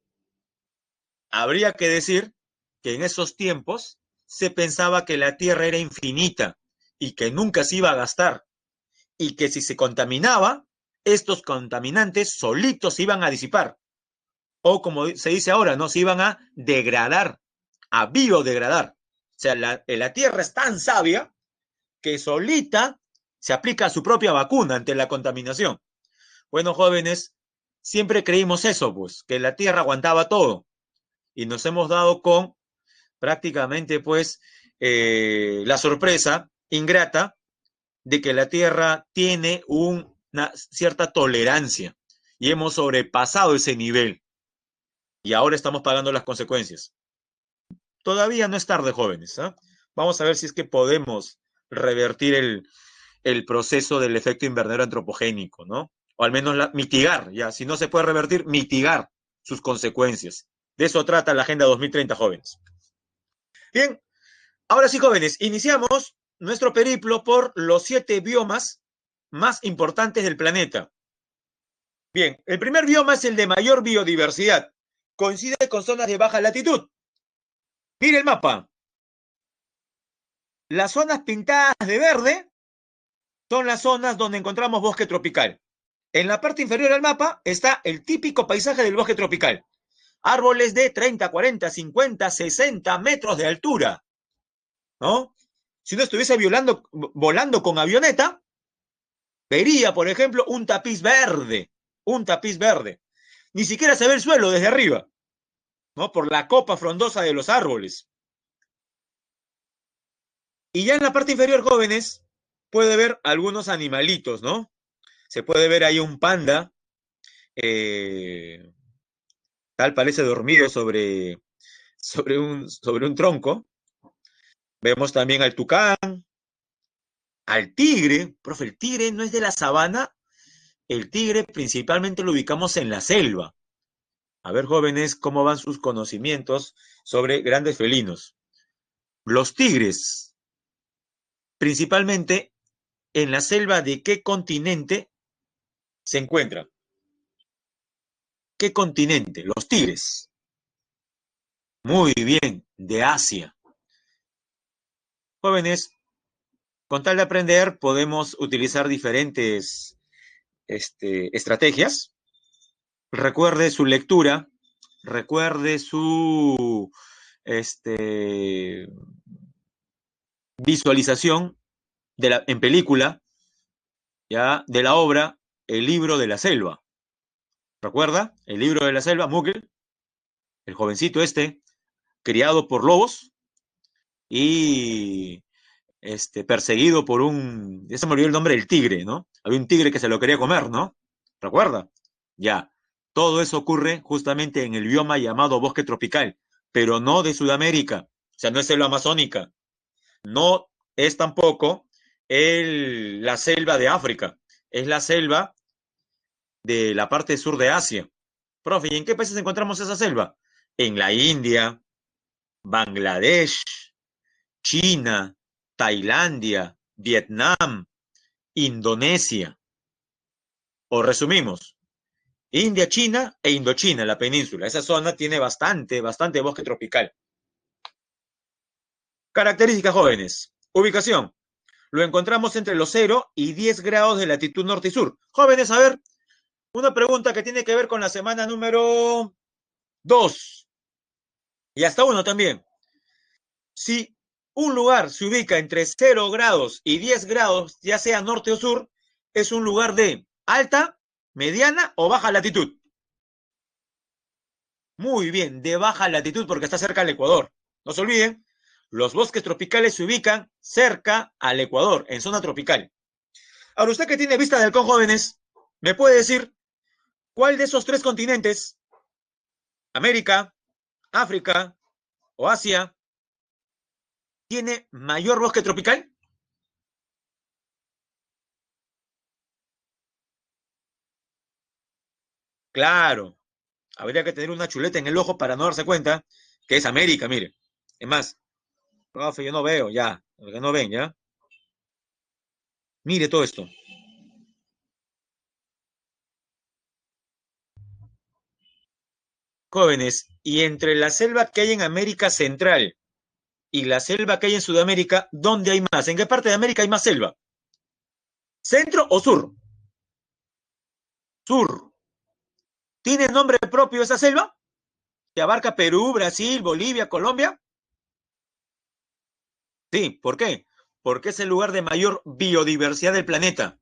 habría que decir que en esos tiempos se pensaba que la Tierra era infinita y que nunca se iba a gastar y que si se contaminaba, estos contaminantes solitos se iban a disipar o como se dice ahora, no se iban a degradar, a biodegradar. O sea, la Tierra es tan sabia que solita se aplica su propia vacuna ante la contaminación. Bueno, jóvenes, siempre creímos eso, pues, que la Tierra aguantaba todo y nos hemos dado con prácticamente, pues, la sorpresa ingrata de que la Tierra tiene una cierta tolerancia y hemos sobrepasado ese nivel y ahora estamos pagando las consecuencias. Todavía no es tarde, jóvenes, ¿eh? Vamos a ver si es que podemos revertir el proceso del efecto invernadero antropogénico, ¿no? O al menos mitigar, ya, si no se puede revertir, mitigar sus consecuencias. De eso trata la Agenda 2030, jóvenes. Bien, ahora sí, jóvenes, iniciamos nuestro periplo por los 7 biomas más importantes del planeta. Bien, el primer bioma es el de mayor biodiversidad. Coincide con zonas de baja latitud. Mire el mapa. Las zonas pintadas de verde son las zonas donde encontramos bosque tropical. En la parte inferior del mapa está el típico paisaje del bosque tropical. Árboles de 30, 40, 50, 60 metros de altura, ¿no? Si uno estuviese volando con avioneta, vería, por ejemplo, un tapiz verde, un tapiz verde. Ni siquiera se ve el suelo desde arriba, ¿no? Por la copa frondosa de los árboles. Y ya en la parte inferior, jóvenes, puede ver algunos animalitos, ¿no? Se puede ver ahí un panda, tal parece dormido sobre un tronco. Vemos también al tucán, al tigre. Profe, el tigre no es de la sabana. El tigre principalmente lo ubicamos en la selva. A ver, jóvenes, cómo van sus conocimientos sobre grandes felinos. Los tigres, principalmente en la selva de qué continente se encuentran. ¿Qué continente? Los tigres. Muy bien, de Asia. Jóvenes, con tal de aprender, podemos utilizar diferentes estrategias. Recuerde su lectura, recuerde su visualización en película, ya, de la obra El libro de la selva. ¿Recuerda? El libro de la selva, Mowgli, el jovencito criado por lobos y perseguido por ya se me olvidó el nombre del tigre, ¿no? Había un tigre que se lo quería comer, ¿no? ¿Recuerda? Ya. Todo eso ocurre justamente en el bioma llamado bosque tropical, pero no de Sudamérica. O sea, no es selva amazónica. No es tampoco la selva de África. Es la selva de la parte sur de Asia. Profe, ¿y en qué países encontramos esa selva? En la India, Bangladesh, China, Tailandia, Vietnam, Indonesia. O resumimos, India, China e Indochina, la península. Esa zona tiene bastante bosque tropical. Características jóvenes. Ubicación. Lo encontramos entre los 0 y 10 grados de latitud norte y sur. Jóvenes, a ver, una pregunta que tiene que ver con la semana número 2 y hasta 1 también. Si un lugar se ubica entre 0 grados y 10 grados, ya sea norte o sur, es un lugar de alta, mediana o baja latitud. Muy bien, de baja latitud porque está cerca al Ecuador. No se olviden, los bosques tropicales se ubican cerca al Ecuador, en zona tropical. Ahora, usted que tiene vista de halcón, jóvenes, ¿me puede decir cuál de esos tres continentes, América, África o Asia, tiene mayor bosque tropical? Claro, habría que tener una chuleta en el ojo para no darse cuenta que es América, mire. Es más, profe, yo no veo ya, porque no ven, ¿ya? Mire todo esto. Jóvenes, y entre la selva que hay en América Central y la selva que hay en Sudamérica, ¿dónde hay más? ¿En qué parte de América hay más selva? ¿Centro o sur? Sur. ¿Tiene nombre propio esa selva? ¿Que abarca Perú, Brasil, Bolivia, Colombia? Sí, ¿por qué? Porque es el lugar de mayor biodiversidad del planeta.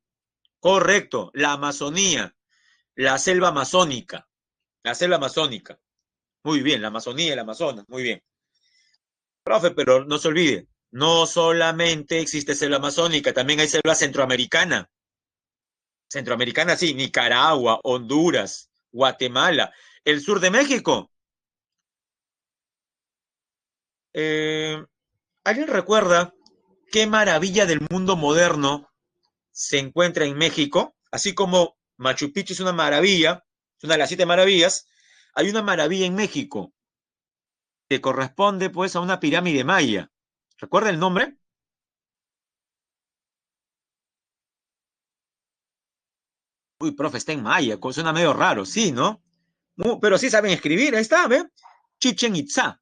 Correcto, la Amazonía, la selva amazónica, la selva amazónica. Muy bien, la Amazonía, el Amazonas, muy bien. Profe, pero no se olvide, no solamente existe selva amazónica, también hay selva centroamericana. Centroamericana, sí, Nicaragua, Honduras, Guatemala, el sur de México. Eh, ¿Alguien recuerda qué maravilla del mundo moderno se encuentra en México? Así como Machu Picchu es una maravilla, es una de las 7 maravillas, hay una maravilla en México que corresponde pues a una pirámide maya. ¿Recuerda el nombre? Uy, profe, está en maya, suena medio raro, sí, ¿no? Pero sí saben escribir, ahí está, ¿ve? Chichen Itza.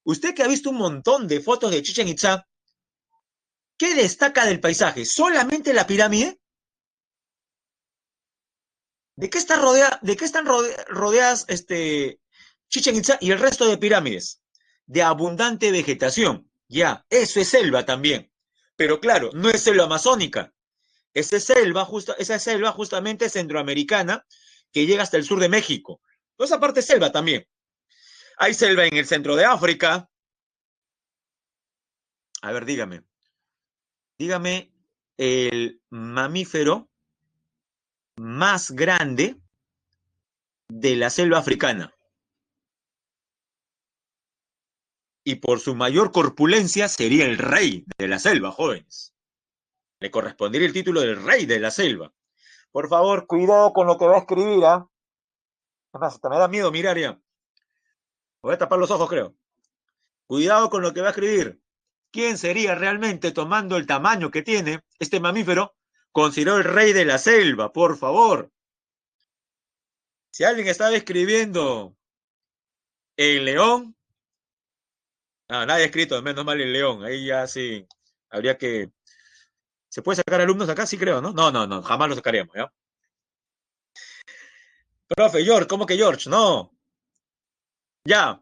Usted que ha visto un montón de fotos de Chichen Itza, ¿qué destaca del paisaje? ¿Solamente la pirámide? ¿De qué están rodeadas Chichen Itza y el resto de pirámides? De abundante vegetación. Ya, eso es selva también. Pero claro, no es selva amazónica. Esa selva justamente centroamericana que llega hasta el sur de México. Toda esa parte es selva también. Hay selva en el centro de África. A ver, dígame el mamífero más grande de la selva africana. Y por su mayor corpulencia sería el rey de la selva, jóvenes. Le correspondería el título del rey de la selva. Por favor, cuidado con lo que va a escribir, ¿ah? Además, hasta me da miedo mirar ya. Voy a tapar los ojos, creo. Cuidado con lo que va a escribir. ¿Quién sería realmente, tomando el tamaño que tiene este mamífero, considerado el rey de la selva? Por favor. Si alguien estaba escribiendo el león, no, nadie ha escrito, menos mal el león. Ahí ya sí, habría que... ¿Se puede sacar alumnos acá? Sí creo, ¿no? No, no, no, jamás lo sacaríamos, ¿ya? Profe, George, ¿cómo que George? No, ya.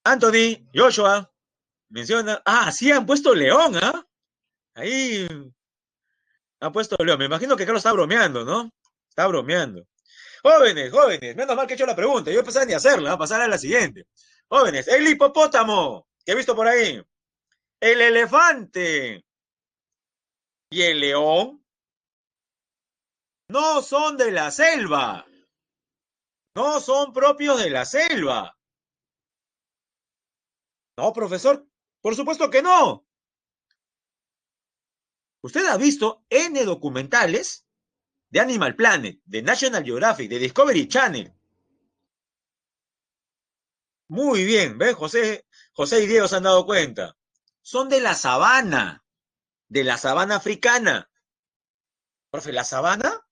Anthony, Joshua, menciona... Ah, sí, han puesto león, ¿ah? Ahí han puesto león. Me imagino que Carlos está bromeando, ¿no? Está bromeando. Jóvenes, menos mal que he hecho la pregunta. Yo no pensaba ni hacerla, pasar a la siguiente. Jóvenes, el hipopótamo, que he visto por ahí. El elefante y el león no son de la selva. No son propios de la selva. No, profesor, por supuesto que no. Usted ha visto N documentales de Animal Planet, de National Geographic, de Discovery Channel. Muy bien, ¿ves? José y Diego se han dado cuenta. Son de la sabana africana. Profe, ¿la sabana?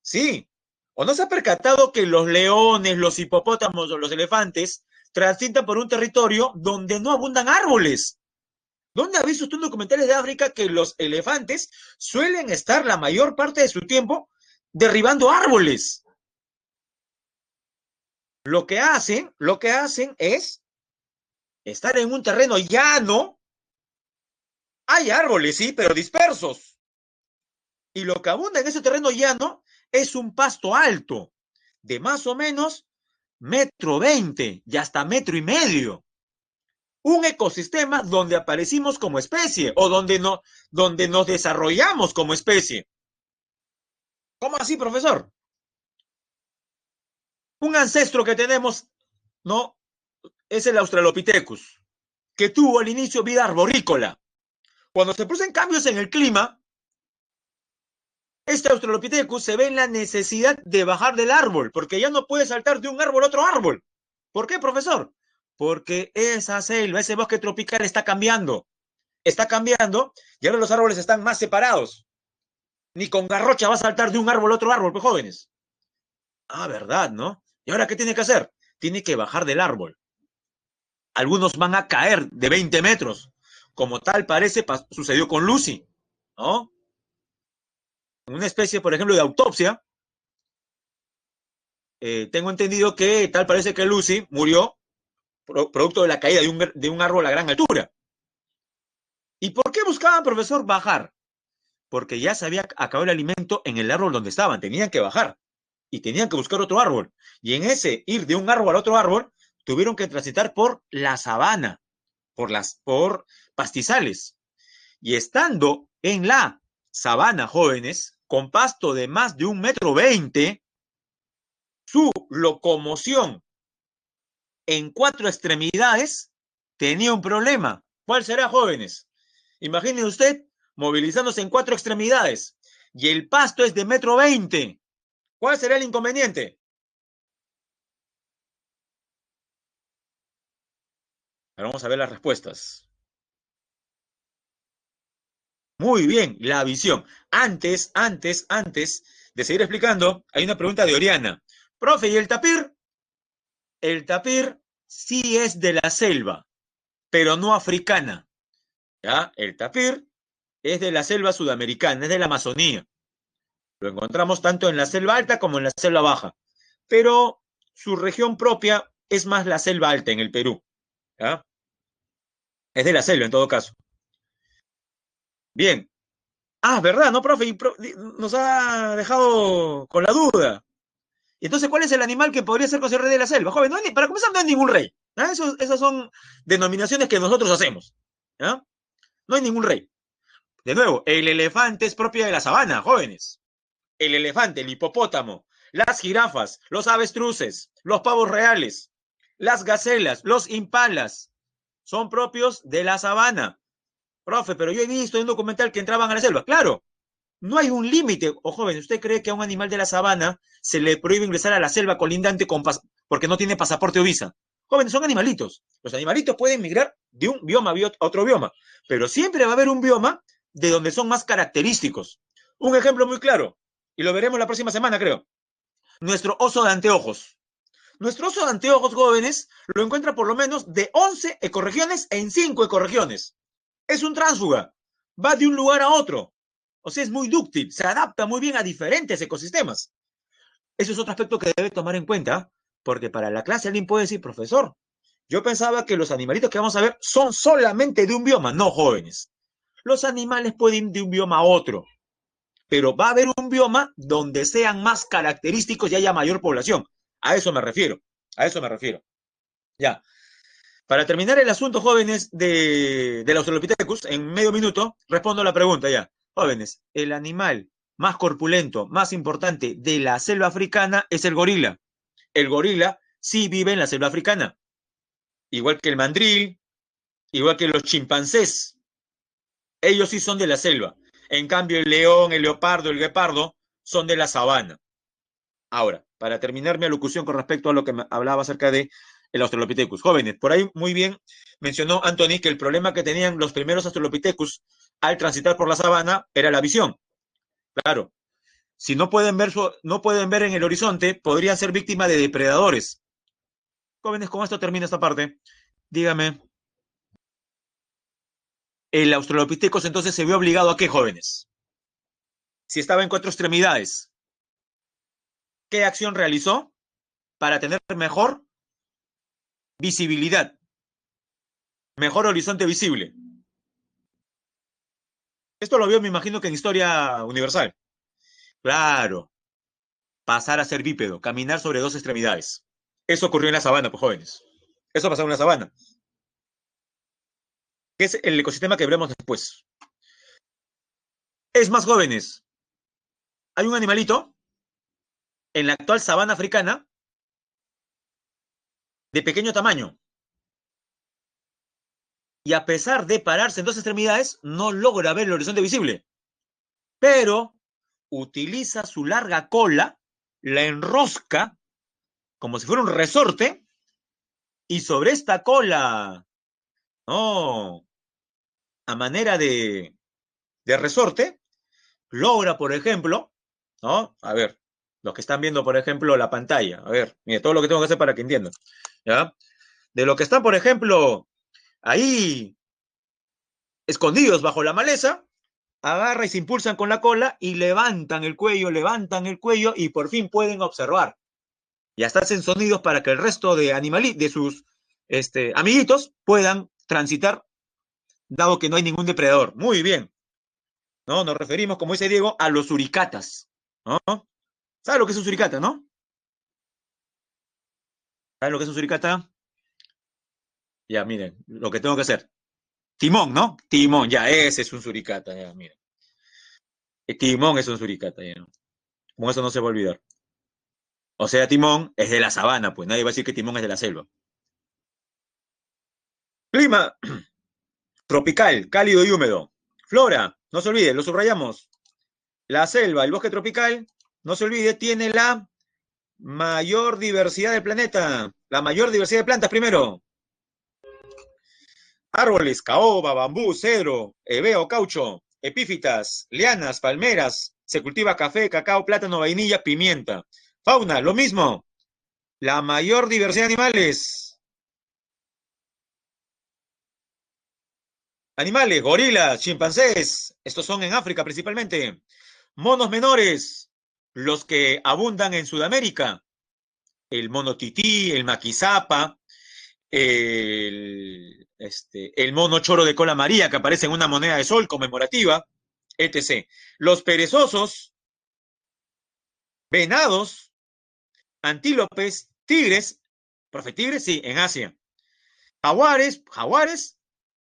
Sí. ¿O no se ha percatado que los leones, los hipopótamos o los elefantes transitan por un territorio donde no abundan árboles? ¿Dónde ha visto usted en documentales de África que los elefantes suelen estar la mayor parte de su tiempo derribando árboles? Lo que hacen es estar en un terreno llano. Hay árboles, sí, pero dispersos. Y lo que abunda en ese terreno llano es un pasto alto, de más o menos 1,20 m y hasta 1,5 m. Un ecosistema donde aparecimos como especie o donde nos desarrollamos como especie. ¿Cómo así, profesor? Un ancestro que tenemos, ¿no? Es el Australopithecus, que tuvo al inicio vida arborícola. Cuando se producen cambios en el clima, este Australopithecus se ve en la necesidad de bajar del árbol, porque ya no puede saltar de un árbol a otro árbol. ¿Por qué, profesor? Porque esa selva, ese bosque tropical está cambiando y ahora los árboles están más separados. Ni con garrocha va a saltar de un árbol a otro árbol, pues jóvenes. Ah, ¿verdad, no? ¿Y ahora qué tiene que hacer? Tiene que bajar del árbol. Algunos van a caer de 20 metros, como tal parece sucedió con Lucy, ¿no? Una especie, por ejemplo, de autopsia, tengo entendido que tal parece que Lucy murió producto de la caída de un árbol a gran altura. ¿Y por qué buscaban, profesor, bajar? Porque ya se había acabado el alimento en el árbol donde estaban, tenían que bajar y tenían que buscar otro árbol. Y en ese ir de un árbol a otro árbol, tuvieron que transitar por la sabana, por pastizales. Y estando en la sabana, jóvenes, con pasto de más de 1,20 m, su locomoción en 4 extremidades tenía un problema. ¿Cuál será, jóvenes? Imaginen usted movilizándose en 4 extremidades y el pasto es de 1,20 m. ¿Cuál será el inconveniente? Ahora vamos a ver las respuestas. Muy bien, la visión. Antes de seguir explicando, hay una pregunta de Oriana. Profe, ¿y el tapir? El tapir sí es de la selva, pero no africana. ¿Ya? El tapir es de la selva sudamericana, es de la Amazonía. Lo encontramos tanto en la selva alta como en la selva baja. Pero su región propia es más la selva alta en el Perú. ¿Ya? Es de la selva en todo caso. Bien. Ah, ¿verdad? ¿No, profe? Nos ha dejado con la duda. Entonces, ¿cuál es el animal que podría ser considerado rey de la selva? Joven, no hay para comenzar, no hay ningún rey. ¿Ah? Esas son denominaciones que nosotros hacemos. ¿Ya? No hay ningún rey. De nuevo, el elefante es propio de la sabana, jóvenes. El elefante, el hipopótamo, las jirafas, los avestruces, los pavos reales, las gacelas, los impalas, son propios de la sabana. Profe, pero yo he visto en un documental que entraban a la selva. Claro, no hay un límite. O joven, ¿usted cree que a un animal de la sabana se le prohíbe ingresar a la selva colindante porque no tiene pasaporte o visa? Jóvenes, son animalitos. Los animalitos pueden migrar de un bioma a otro bioma, pero siempre va a haber un bioma de donde son más característicos. Un ejemplo muy claro, y lo veremos la próxima semana, creo. Nuestro oso de anteojos. Nuestro oso de anteojos, jóvenes, lo encuentra por lo menos de 11 ecorregiones en 5 ecorregiones. Es un tránsfuga, va de un lugar a otro. O sea, es muy dúctil, se adapta muy bien a diferentes ecosistemas. Eso es otro aspecto que debe tomar en cuenta, porque para la clase alguien puede decir, profesor, yo pensaba que los animalitos que vamos a ver son solamente de un bioma. No, jóvenes. Los animales pueden ir de un bioma a otro, pero va a haber un bioma donde sean más característicos y haya mayor población. A eso me refiero, a eso me refiero. Ya. Para terminar el asunto, jóvenes, de los Australopithecus, en medio minuto, respondo a la pregunta ya. Jóvenes, el animal más corpulento, más importante de la selva africana es el gorila. El gorila sí vive en la selva africana, igual que el mandril, igual que los chimpancés. Ellos sí son de la selva. En cambio, el león, el leopardo, el guepardo son de la sabana. Ahora, para terminar mi alocución con respecto a lo que me hablaba acerca de el Australopithecus. Jóvenes, por ahí muy bien mencionó Anthony que el problema que tenían los primeros Australopithecus al transitar por la sabana era la visión. Claro, si no pueden ver en el horizonte, podrían ser víctimas de depredadores. Jóvenes, con esto termina esta parte. Dígame, el Australopithecus entonces se vio obligado a qué, jóvenes? Si estaba en cuatro extremidades, ¿qué acción realizó para tener mejor visibilidad, mejor horizonte visible? Esto lo vio, me imagino que en Historia Universal. Claro, pasar a ser bípedo, caminar sobre dos extremidades. Eso ocurrió en la sabana, pues jóvenes. Eso pasó en la sabana, que es el ecosistema que veremos después. Es más, jóvenes, hay un animalito en la actual sabana africana de pequeño tamaño y a pesar de pararse en dos extremidades, no logra ver el horizonte visible, pero utiliza su larga cola, la enrosca como si fuera un resorte y sobre esta cola, no, a manera de resorte, logra, por ejemplo, ¿no? A ver, los que están viendo, por ejemplo, la pantalla, a ver, mire, todo lo que tengo que hacer para que entiendan, ¿ya? De lo que están, por ejemplo, ahí escondidos bajo la maleza, agarra y se impulsan con la cola y levantan el cuello y por fin pueden observar. Y hasta hacen sonidos para que el resto de sus amiguitos puedan transitar, dado que no hay ningún depredador. Muy bien, ¿no? Nos referimos, como dice Diego, a los suricatas, ¿no? ¿Sabes lo que es un suricata, no? ¿Sabes lo que es un suricata? Ya, miren, lo que tengo que hacer. Timón, ¿no? Timón, ya, ese es un suricata, ya, miren. El timón es un suricata, ya, ¿no? Como eso no se va a olvidar. O sea, Timón es de la sabana, pues nadie va a decir que Timón es de la selva. Clima tropical, cálido y húmedo. Flora, no se olvide, lo subrayamos. La selva, el bosque tropical, no se olvide, tiene la mayor diversidad del planeta. La mayor diversidad de plantas primero. Árboles, caoba, bambú, cedro, heveo, caucho, epífitas, lianas, palmeras. Se cultiva café, cacao, plátano, vainilla, pimienta. Fauna, lo mismo. La mayor diversidad de animales. Animales, gorilas, chimpancés. Estos son en África principalmente. Monos menores, los que abundan en Sudamérica. El mono tití, el maquizapa, el mono choro de cola amarilla que aparece en una moneda de sol conmemorativa, etc. Los perezosos, venados, antílopes, tigres, profe tigres, sí, en Asia. Jaguares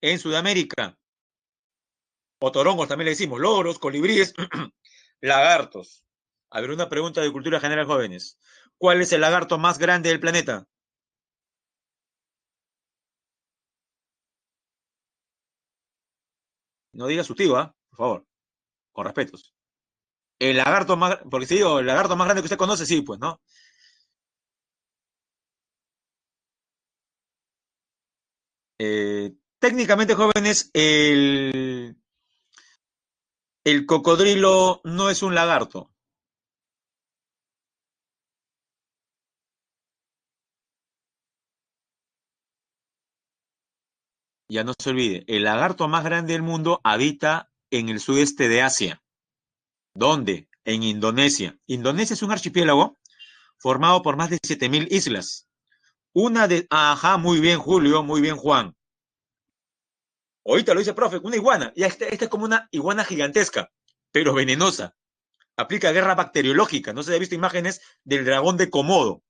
en Sudamérica. Otorongos también le decimos, loros, colibríes, lagartos. A ver, una pregunta de cultura general, jóvenes. ¿Cuál es el lagarto más grande del planeta? No diga su tío, ¿ah? Por favor, con respetos. El lagarto más, porque si digo, el lagarto más grande que usted conoce, sí, pues, ¿no? Técnicamente, jóvenes, el cocodrilo no es un lagarto. Ya no se olvide, el lagarto más grande del mundo habita en el sudeste de Asia. ¿Dónde? En Indonesia. Indonesia es un archipiélago formado por más de 7.000 islas. Ajá, muy bien, Julio, muy bien, Juan. Ahorita lo dice, profe, una iguana. Ya esta es como una iguana gigantesca, pero venenosa. Aplica guerra bacteriológica. No se ha visto imágenes del dragón de Komodo.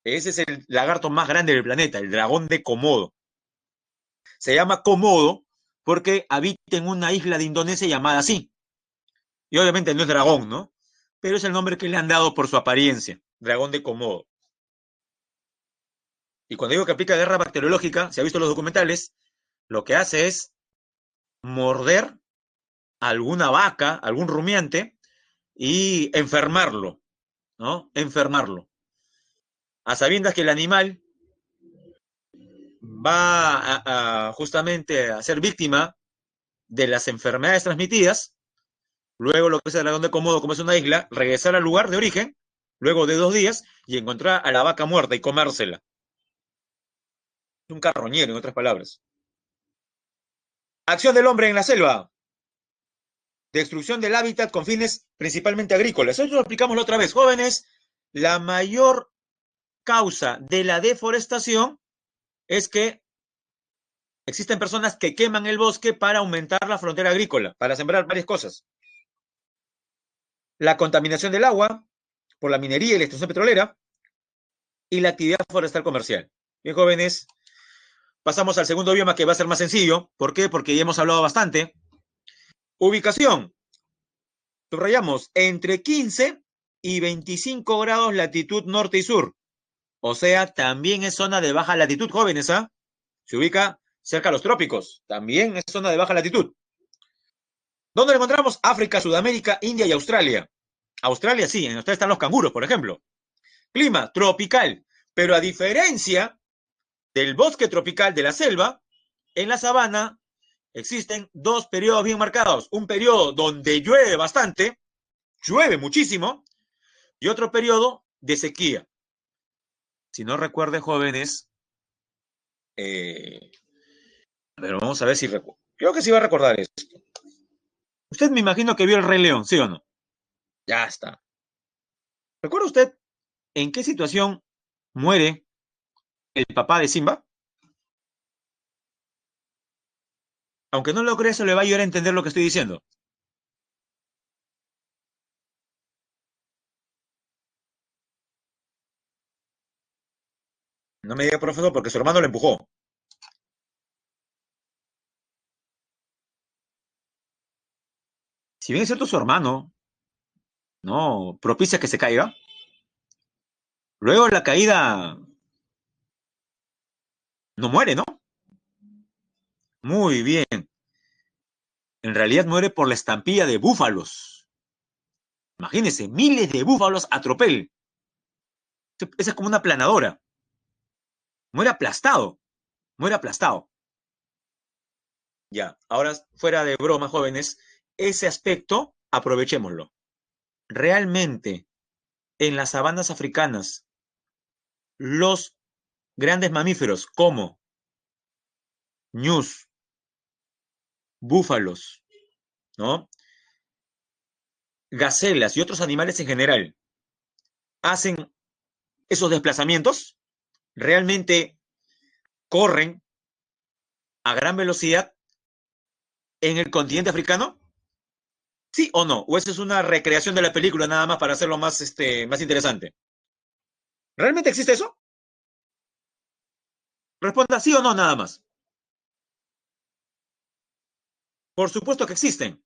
Ese es el lagarto más grande del planeta, el dragón de Komodo. Se llama Komodo porque habita en una isla de Indonesia llamada así. Y obviamente no es dragón, ¿no? Pero es el nombre que le han dado por su apariencia, dragón de Komodo. Y cuando digo que aplica guerra bacteriológica, si ha visto los documentales, lo que hace es morder a alguna vaca, algún rumiante, y enfermarlo, ¿no? Enfermarlo. A sabiendas que el animal va justamente a ser víctima de las enfermedades transmitidas, luego lo que es el dragón de Komodo, como es una isla, regresar al lugar de origen, luego de 2 días, y encontrar a la vaca muerta y comérsela. Un carroñero, en otras palabras. Acción del hombre en la selva. Destrucción del hábitat con fines principalmente agrícolas. Eso lo explicamos la otra vez. Jóvenes, la mayor causa de la deforestación es que existen personas que queman el bosque para aumentar la frontera agrícola, para sembrar varias cosas. La contaminación del agua por la minería y la extracción petrolera y la actividad forestal comercial. Bien, jóvenes, pasamos al segundo bioma que va a ser más sencillo. ¿Por qué? Porque ya hemos hablado bastante. Ubicación. Subrayamos entre 15 y 25 grados latitud norte y sur. O sea, también es zona de baja latitud, jóvenes, ¿ah? Se ubica cerca de los trópicos. También es zona de baja latitud. ¿Dónde lo encontramos? África, Sudamérica, India y Australia. Australia sí, en Australia están los canguros, por ejemplo. Clima tropical, pero a diferencia del bosque tropical de la selva, en la sabana existen dos periodos bien marcados. Un periodo donde llueve bastante, llueve muchísimo, y otro periodo de sequía. Si no recuerden, jóvenes, pero vamos a ver si recuerdo. Creo que sí va a recordar esto. Usted me imagino que vio el Rey León, ¿sí o no? Ya está. ¿Recuerda usted en qué situación muere el papá de Simba? Aunque no lo crea, eso le va a ayudar a entender lo que estoy diciendo. No me diga profesor porque su hermano lo empujó. Si bien es cierto su hermano, no propicia que se caiga, luego la caída no muere, ¿no? Muy bien. En realidad muere por la estampida de búfalos. Imagínense, miles de búfalos a tropel. Esa es como una planadora. Muere aplastado. Muere aplastado. Ya, ahora fuera de broma, jóvenes, ese aspecto aprovechémoslo. Realmente, en las sabanas africanas, los grandes mamíferos como ñus, búfalos, ¿no? Gacelas y otros animales en general hacen esos desplazamientos, realmente corren a gran velocidad en el continente africano, ¿sí o no? ¿O eso es una recreación de la película nada más para hacerlo más, más interesante? ¿Realmente existe eso? Responda sí o no nada más. Por supuesto que existen.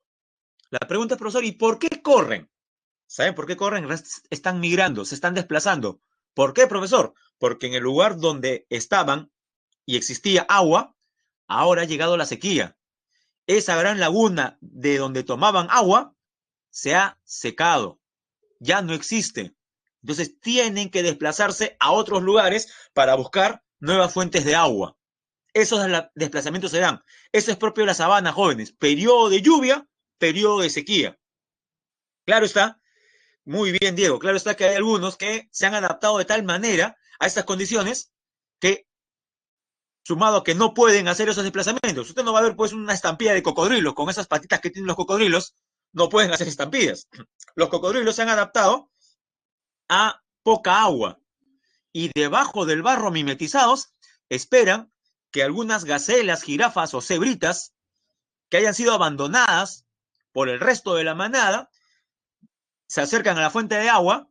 La pregunta es, profesor, ¿y por qué corren? ¿Saben por qué corren? Están migrando, se están desplazando. ¿Por qué, profesor? Porque en el lugar donde estaban y existía agua, ahora ha llegado la sequía. Esa gran laguna de donde tomaban agua se ha secado, ya no existe. Entonces tienen que desplazarse a otros lugares para buscar nuevas fuentes de agua. Esos desplazamientos se dan. Eso es propio de la sabana, jóvenes. Periodo de lluvia, periodo de sequía. Claro está, muy bien, Diego. Claro está que hay algunos que se han adaptado de tal manera a estas condiciones que, sumado a que no pueden hacer esos desplazamientos, usted no va a ver pues una estampida de cocodrilos con esas patitas que tienen los cocodrilos, no pueden hacer estampidas. Los cocodrilos se han adaptado a poca agua y debajo del barro mimetizados esperan que algunas gacelas, jirafas o cebritas que hayan sido abandonadas por el resto de la manada se acercan a la fuente de agua,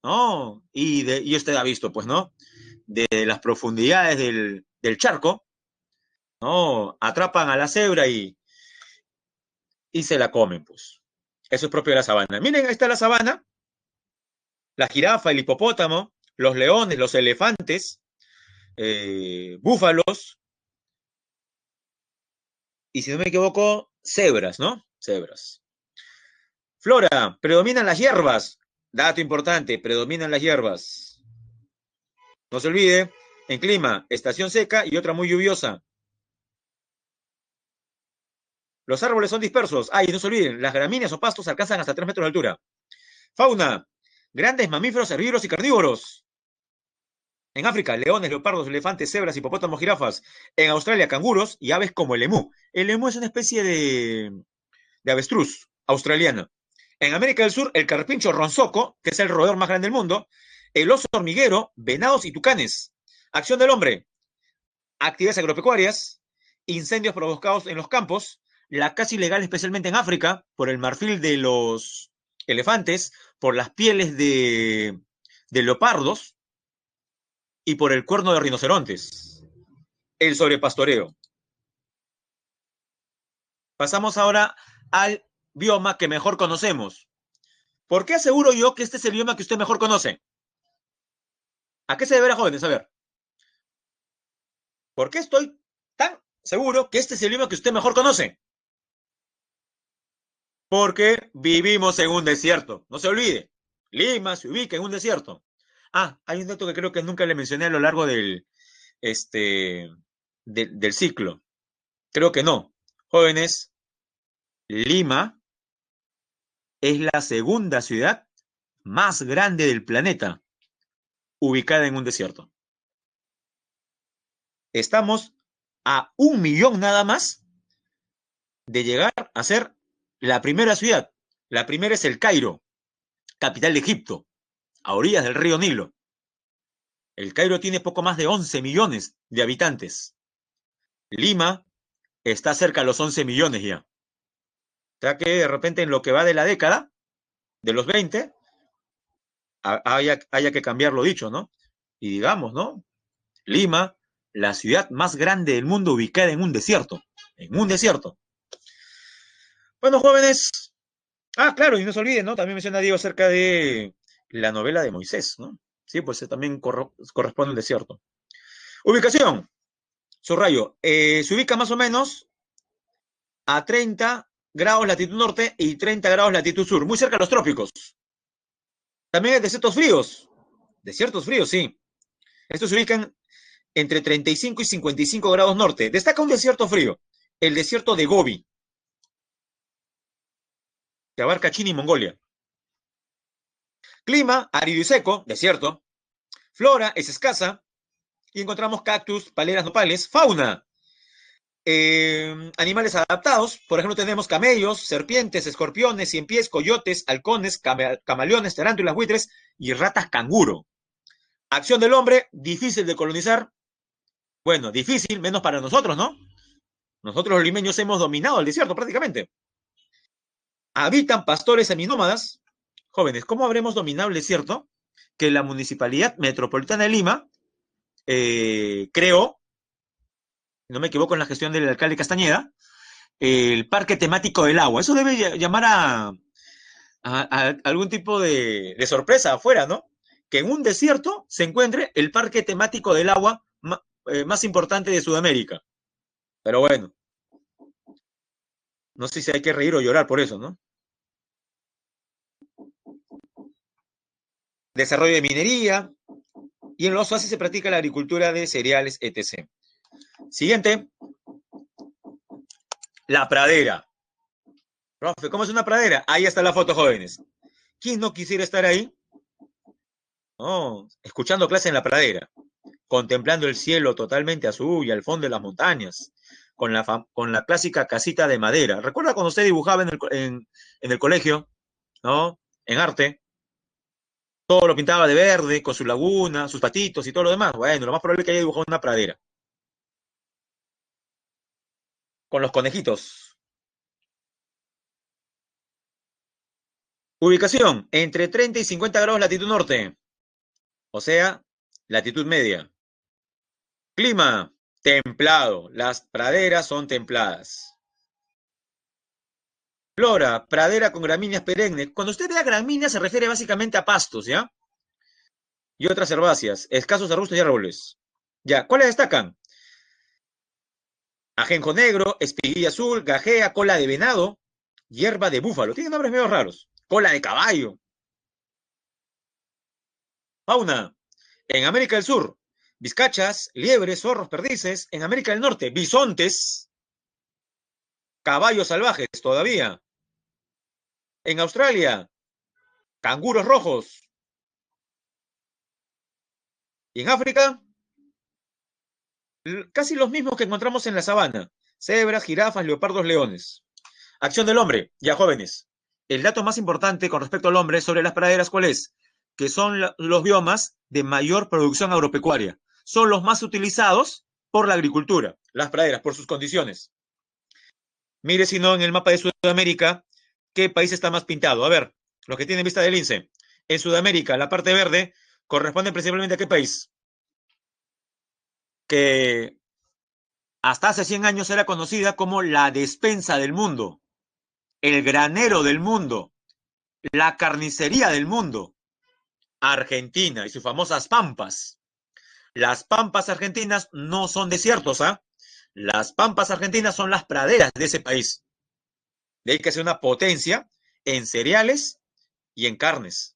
¿no? Y usted ha visto, pues, ¿no? De las profundidades del charco, ¿no? Atrapan a la cebra y se la comen, pues. Eso es propio de la sabana. Miren, ahí está la sabana, la jirafa, el hipopótamo, los leones, los elefantes, búfalos, y si no me equivoco, cebras, ¿no? Cebras. Flora, predominan las hierbas. Dato importante, predominan las hierbas. No se olvide, en clima, estación seca y otra muy lluviosa. Los árboles son dispersos. Ay, no se olviden, las gramíneas o pastos alcanzan hasta 3 metros de altura. Fauna, grandes mamíferos herbívoros y carnívoros. En África, leones, leopardos, elefantes, cebras, hipopótamos, jirafas. En Australia, canguros y aves como el emú. El emú es una especie de avestruz australiana. En América del Sur, el carpincho ronzoco, que es el roedor más grande del mundo. El oso hormiguero, venados y tucanes. Acción del hombre, actividades agropecuarias, incendios provocados en los campos, la caza ilegal especialmente en África, por el marfil de los elefantes, por las pieles de leopardos y por el cuerno de rinocerontes. El sobrepastoreo. Pasamos ahora al bioma que mejor conocemos. ¿Por qué aseguro yo que este es el bioma que usted mejor conoce? ¿A qué se deberá, jóvenes? A ver. ¿Por qué estoy tan seguro que este es el bioma que usted mejor conoce? Porque vivimos en un desierto. No se olvide. Lima se ubica en un desierto. Ah, hay un dato que creo que nunca le mencioné a lo largo este, del ciclo. Creo que no. Jóvenes, Lima es la segunda ciudad más grande del planeta, ubicada en un desierto. Estamos a 1 millón nada más de llegar a ser la primera ciudad. La primera es el Cairo, capital de Egipto, a orillas del río Nilo. El Cairo tiene poco más de 11 millones de habitantes. Lima está cerca de los 11 millones ya. O sea que de repente en lo que va de la década, de los 20, haya que cambiar lo dicho, ¿no? Y digamos, ¿no? Lima, la ciudad más grande del mundo ubicada en un desierto. En un desierto. Bueno, jóvenes. Ah, claro, y no se olviden, ¿no? También menciona Diego acerca de la novela de Moisés, ¿no? Sí, pues también corresponde al desierto. Ubicación. Subrayo. Se ubica más o menos a 30 grados latitud norte y 30 grados latitud sur, muy cerca de los trópicos. También hay desiertos fríos. Desiertos fríos, sí. Estos se ubican entre 35 y 55 grados norte. Destaca un desierto frío, el desierto de Gobi, que abarca China y Mongolia. Clima, árido y seco, desierto. Flora es escasa y encontramos cactus, paleras, nopales. Fauna, animales adaptados. Por ejemplo, tenemos camellos, serpientes, escorpiones, ciempiés, coyotes, halcones, camaleones, tarántulas, buitres y ratas canguro. Acción del hombre, difícil de colonizar. Bueno, difícil, menos para nosotros, ¿no? Nosotros los limeños hemos dominado el desierto prácticamente. Habitan pastores seminómadas. Jóvenes, ¿cómo habremos dominado el desierto? Que la Municipalidad Metropolitana de Lima creó, no me equivoco en la gestión del alcalde Castañeda, el parque temático del agua. Eso debe llamar a algún tipo de sorpresa afuera, ¿no? Que en un desierto se encuentre el parque temático del agua más importante de Sudamérica. Pero bueno, no sé si hay que reír o llorar por eso, ¿no? Desarrollo de minería, y en los oasis se practica la agricultura de cereales, etc. Siguiente, la pradera. Profe, ¿cómo es una pradera? Ahí está la foto, jóvenes. ¿Quién no quisiera estar ahí? Oh, escuchando clase en la pradera, contemplando el cielo totalmente azul y al fondo de las montañas, con la clásica casita de madera. ¿Recuerda cuando usted dibujaba en el colegio, ¿no? En arte, todo lo pintaba de verde, con su laguna, sus patitos y todo lo demás. Bueno, lo más probable es que haya dibujado una pradera. Con los conejitos. Ubicación, entre 30 y 50 grados latitud norte, o sea, latitud media. Clima, templado. Las praderas son templadas. Flora, pradera con gramíneas perennes. Cuando usted vea gramíneas se refiere básicamente a pastos, ¿ya? Y otras herbáceas, escasos arbustos y árboles. Ya, ¿cuáles destacan? Ajenjo negro, espiguilla azul, gajea, cola de venado, Hierba de búfalo. Tiene nombres medio raros. Cola de caballo. Fauna. En América del Sur, vizcachas, liebres, zorros, perdices. En América del Norte, bisontes, caballos salvajes todavía. En Australia, canguros rojos. Y en África, casi los mismos que encontramos en la sabana. Cebras, jirafas, leopardos, leones. Acción del hombre, ya jóvenes. El dato más importante con respecto al hombre sobre las praderas, ¿cuál es? Que son los biomas de mayor producción agropecuaria. Son los más utilizados por la agricultura, las praderas, por sus condiciones. Mire si no en el mapa de Sudamérica, ¿qué país está más pintado? A ver, los que tienen vista del lince. En Sudamérica, la parte verde corresponde principalmente a qué país? Que hasta hace 100 años era conocida como la despensa del mundo, el granero del mundo, la carnicería del mundo. Argentina y sus famosas pampas. Las pampas argentinas no son desiertos, ¿ah? Las pampas argentinas son las praderas de ese país. De ahí que sea una potencia en cereales y en carnes.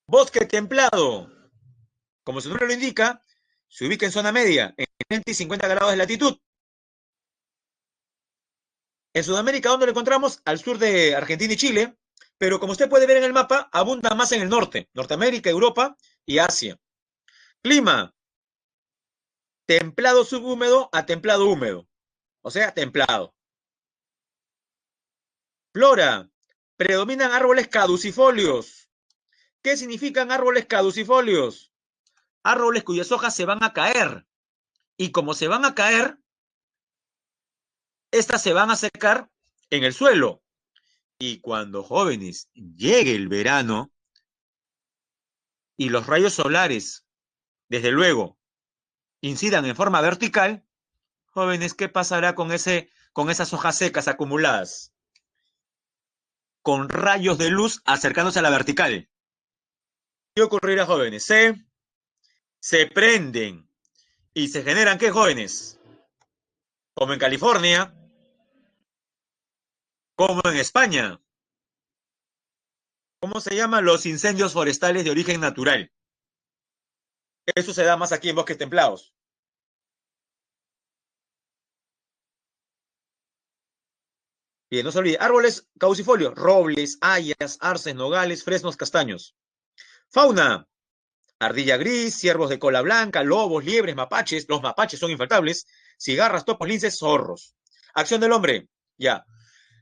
Bosque templado, como su nombre lo indica, se ubica en zona media, en 30 y 50 grados de latitud. En Sudamérica, ¿dónde lo encontramos? Al sur de Argentina y Chile, pero como usted puede ver en el mapa, abunda más en el norte, Norteamérica, Europa y Asia. Clima, templado subhúmedo a templado húmedo, o sea, templado. Flora, predominan árboles caducifolios. ¿Qué significan árboles caducifolios? Árboles cuyas hojas se van a caer. Y como se van a caer, estas se van a secar en el suelo. Y cuando, jóvenes, llegue el verano y los rayos solares, desde luego, incidan en forma vertical, jóvenes, ¿qué pasará con esas hojas secas acumuladas? Con rayos de luz acercándose a la vertical. ¿Qué ocurrirá, jóvenes? Se prenden y se generan, ¿qué, jóvenes? Como en California, como en España. ¿Cómo se llaman los incendios forestales de origen natural? Eso se da más aquí en bosques templados. Bien, no se olvide. Árboles caducifolios, robles, hayas, arces, nogales, fresnos, castaños. Fauna, ardilla gris, ciervos de cola blanca, lobos, liebres, mapaches. Los mapaches son infaltables. Cigarras, topos, linces, zorros. Acción del hombre. Ya.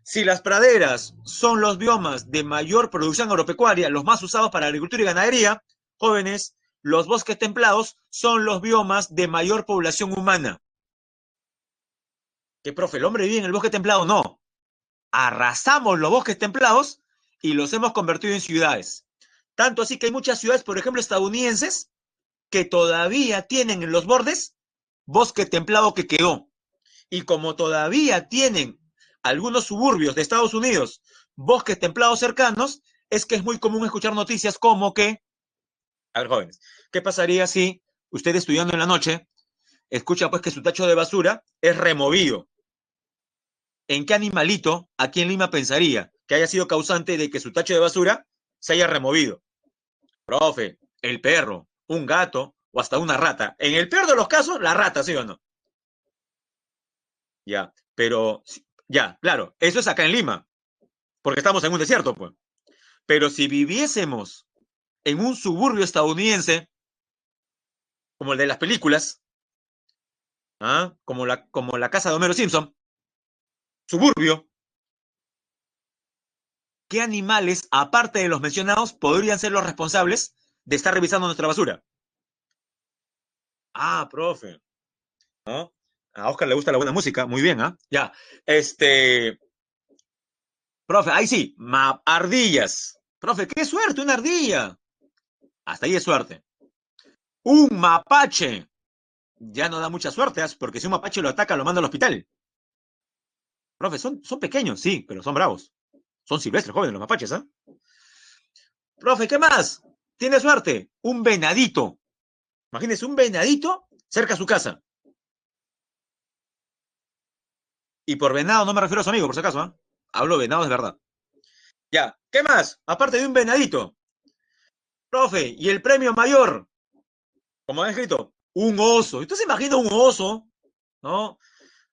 Si las praderas son los biomas de mayor producción agropecuaria, los más usados para agricultura y ganadería, jóvenes, los bosques templados son los biomas de mayor población humana. ¿Qué, profe, el hombre vive en el bosque templado? No. Arrasamos los bosques templados y los hemos convertido en ciudades. Tanto así que hay muchas ciudades, por ejemplo, estadounidenses, que todavía tienen en los bordes bosque templado que quedó. Y como todavía tienen algunos suburbios de Estados Unidos bosques templados cercanos, es que es muy común escuchar noticias como que, a ver, jóvenes, ¿qué pasaría si usted estudiando en la noche escucha pues que su tacho de basura es removido? ¿En qué animalito aquí en Lima pensaría que haya sido causante de que su tacho de basura se haya removido? Profe, el perro, un gato o hasta una rata. En el peor de los casos, la rata, ¿sí o no? Ya, pero, ya, claro, eso es acá en Lima, porque estamos en un desierto, pues. Pero si viviésemos en un suburbio estadounidense, como el de las películas, ¿ah? Como la casa de Homero Simpson, suburbio, ¿qué animales, aparte de los mencionados, podrían ser los responsables de estar revisando nuestra basura? Ah, profe, ¿no? A Oscar le gusta la buena música, muy bien, ¿ah? Ya, este, profe, ahí sí, ardillas. Profe, qué suerte, una ardilla. Hasta ahí es suerte. Un mapache. Ya no da mucha suerte, ¿ah? Porque si un mapache lo ataca, lo manda al hospital. Profe, son pequeños, sí, pero son bravos. Son silvestres, jóvenes, los mapaches, ¿ah? Profe, ¿qué más? Tiene suerte. Un venadito. Imagínese un venadito cerca a su casa. Y por venado no me refiero a su amigo, por si acaso, ¿eh? Hablo venado, es verdad. Ya, ¿qué más? Aparte de un venadito, profe, y el premio mayor, como han escrito, un oso. ¿Usted se imagina un oso, no?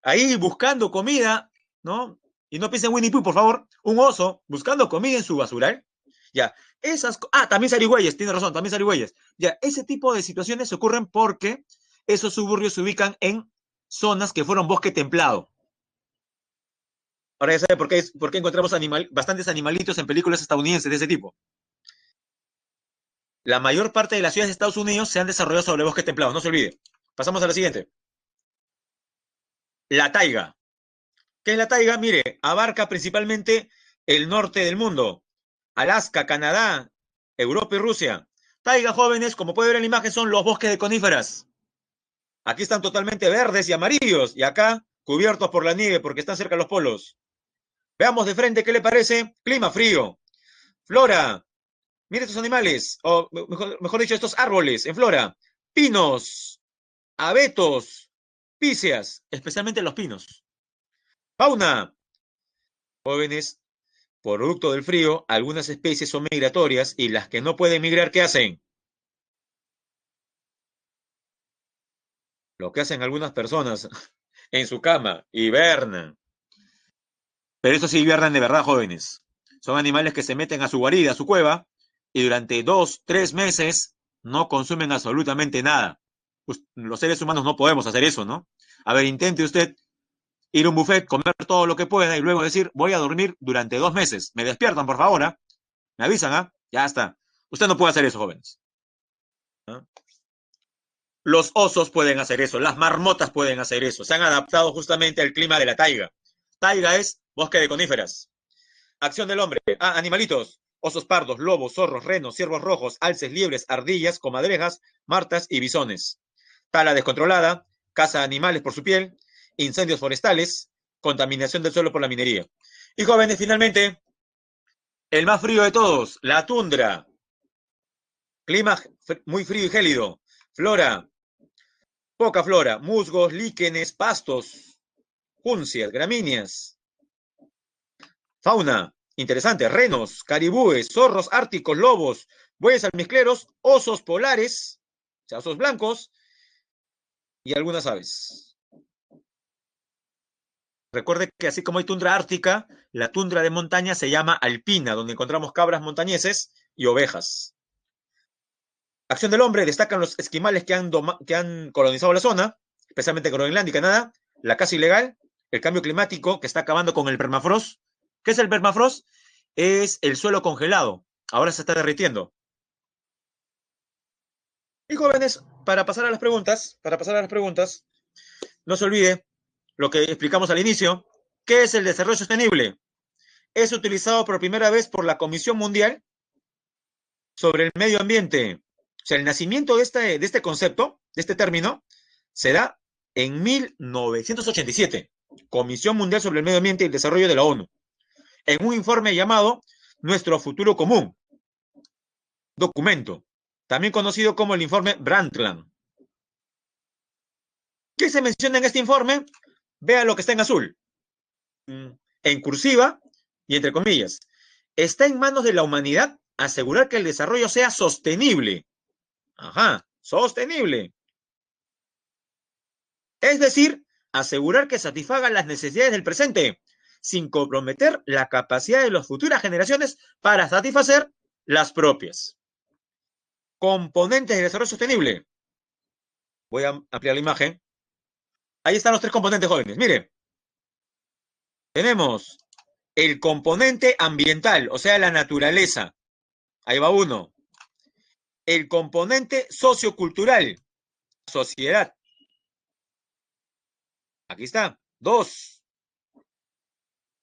Ahí buscando comida, ¿no? Y no piensen en Winnie Pooh, por favor. Un oso buscando comida en su basural. Ya, también zarigüeyes, tiene razón, también zarigüeyes. Ya, ese tipo de situaciones ocurren porque esos suburbios se ubican en zonas que fueron bosque templado. Ahora ya sabe por qué encontramos bastantes animalitos en películas estadounidenses de ese tipo. La mayor parte de las ciudades de Estados Unidos se han desarrollado sobre bosques templados, no se olvide. Pasamos a la siguiente. La taiga. ¿Qué es la taiga? Mire, abarca principalmente el norte del mundo. Alaska, Canadá, Europa y Rusia. Taiga, jóvenes, como puede ver en la imagen, son los bosques de coníferas. Aquí están totalmente verdes y amarillos, y acá cubiertos por la nieve porque están cerca de los polos. Veamos de frente qué le parece. Clima frío. Flora. Mire estos animales, o mejor dicho, estos árboles en flora. Pinos, abetos, píceas, especialmente los pinos. Fauna. Jóvenes, producto del frío, algunas especies son migratorias y las que no pueden migrar, ¿qué hacen? Lo que hacen algunas personas en su cama, hibernan. Pero eso sí hibernan de verdad, jóvenes. Son animales que se meten a su guarida, a su cueva, y durante 2, 3 meses no consumen absolutamente nada. Pues, los seres humanos no podemos hacer eso, ¿no? A ver, intente usted ir a un buffet, comer todo lo que pueda y luego decir, voy a dormir durante 2 meses. Me despiertan, por favor, ¿ah? Me avisan, ¿ah? Ya está. Usted no puede hacer eso, jóvenes. ¿Ah? Los osos pueden hacer eso, las marmotas pueden hacer eso. Se han adaptado justamente al clima de la taiga. Taiga es bosque de coníferas. Acción del hombre. Animalitos. Osos pardos, lobos, zorros, renos, ciervos rojos, alces, liebres, ardillas, comadrejas, martas y bisones. Tala descontrolada, caza de animales por su piel, incendios forestales, contaminación del suelo por la minería. Y jóvenes, finalmente, el más frío de todos, la tundra. Clima muy frío y gélido. Flora, poca flora, musgos, líquenes, pastos, juncias, gramíneas. Fauna, interesante, renos, caribúes, zorros árticos, lobos, bueyes almizcleros, osos polares, o sea, osos blancos, y algunas aves. Recuerde que así como hay tundra ártica, la tundra de montaña se llama alpina, donde encontramos cabras montañeses y ovejas. Acción del hombre, destacan los esquimales que han colonizado la zona, especialmente Groenlandia y Canadá, la caza ilegal, el cambio climático que está acabando con el permafrost. ¿Qué es el permafrost? Es el suelo congelado. Ahora se está derritiendo. Y jóvenes, para pasar a las preguntas, no se olvide lo que explicamos al inicio. ¿Qué es el desarrollo sostenible? Es utilizado por primera vez por la Comisión Mundial sobre el Medio Ambiente. O sea, el nacimiento de este concepto, de este término, se da en 1987. Comisión Mundial sobre el Medio Ambiente y el Desarrollo de la ONU. En un informe llamado Nuestro Futuro Común. Documento. También conocido como el informe Brundtland. ¿Qué se menciona en este informe? Vea lo que está en azul. En cursiva y entre comillas. Está en manos de la humanidad asegurar que el desarrollo sea sostenible. Ajá, sostenible. Es decir, asegurar que satisfaga las necesidades del presente, sin comprometer la capacidad de las futuras generaciones para satisfacer las propias. Componentes de desarrollo sostenible. Voy a ampliar la imagen. Ahí están los 3 componentes, jóvenes. Mire, tenemos el componente ambiental, o sea, la naturaleza. Ahí va uno. El componente sociocultural, sociedad. Aquí está. 2.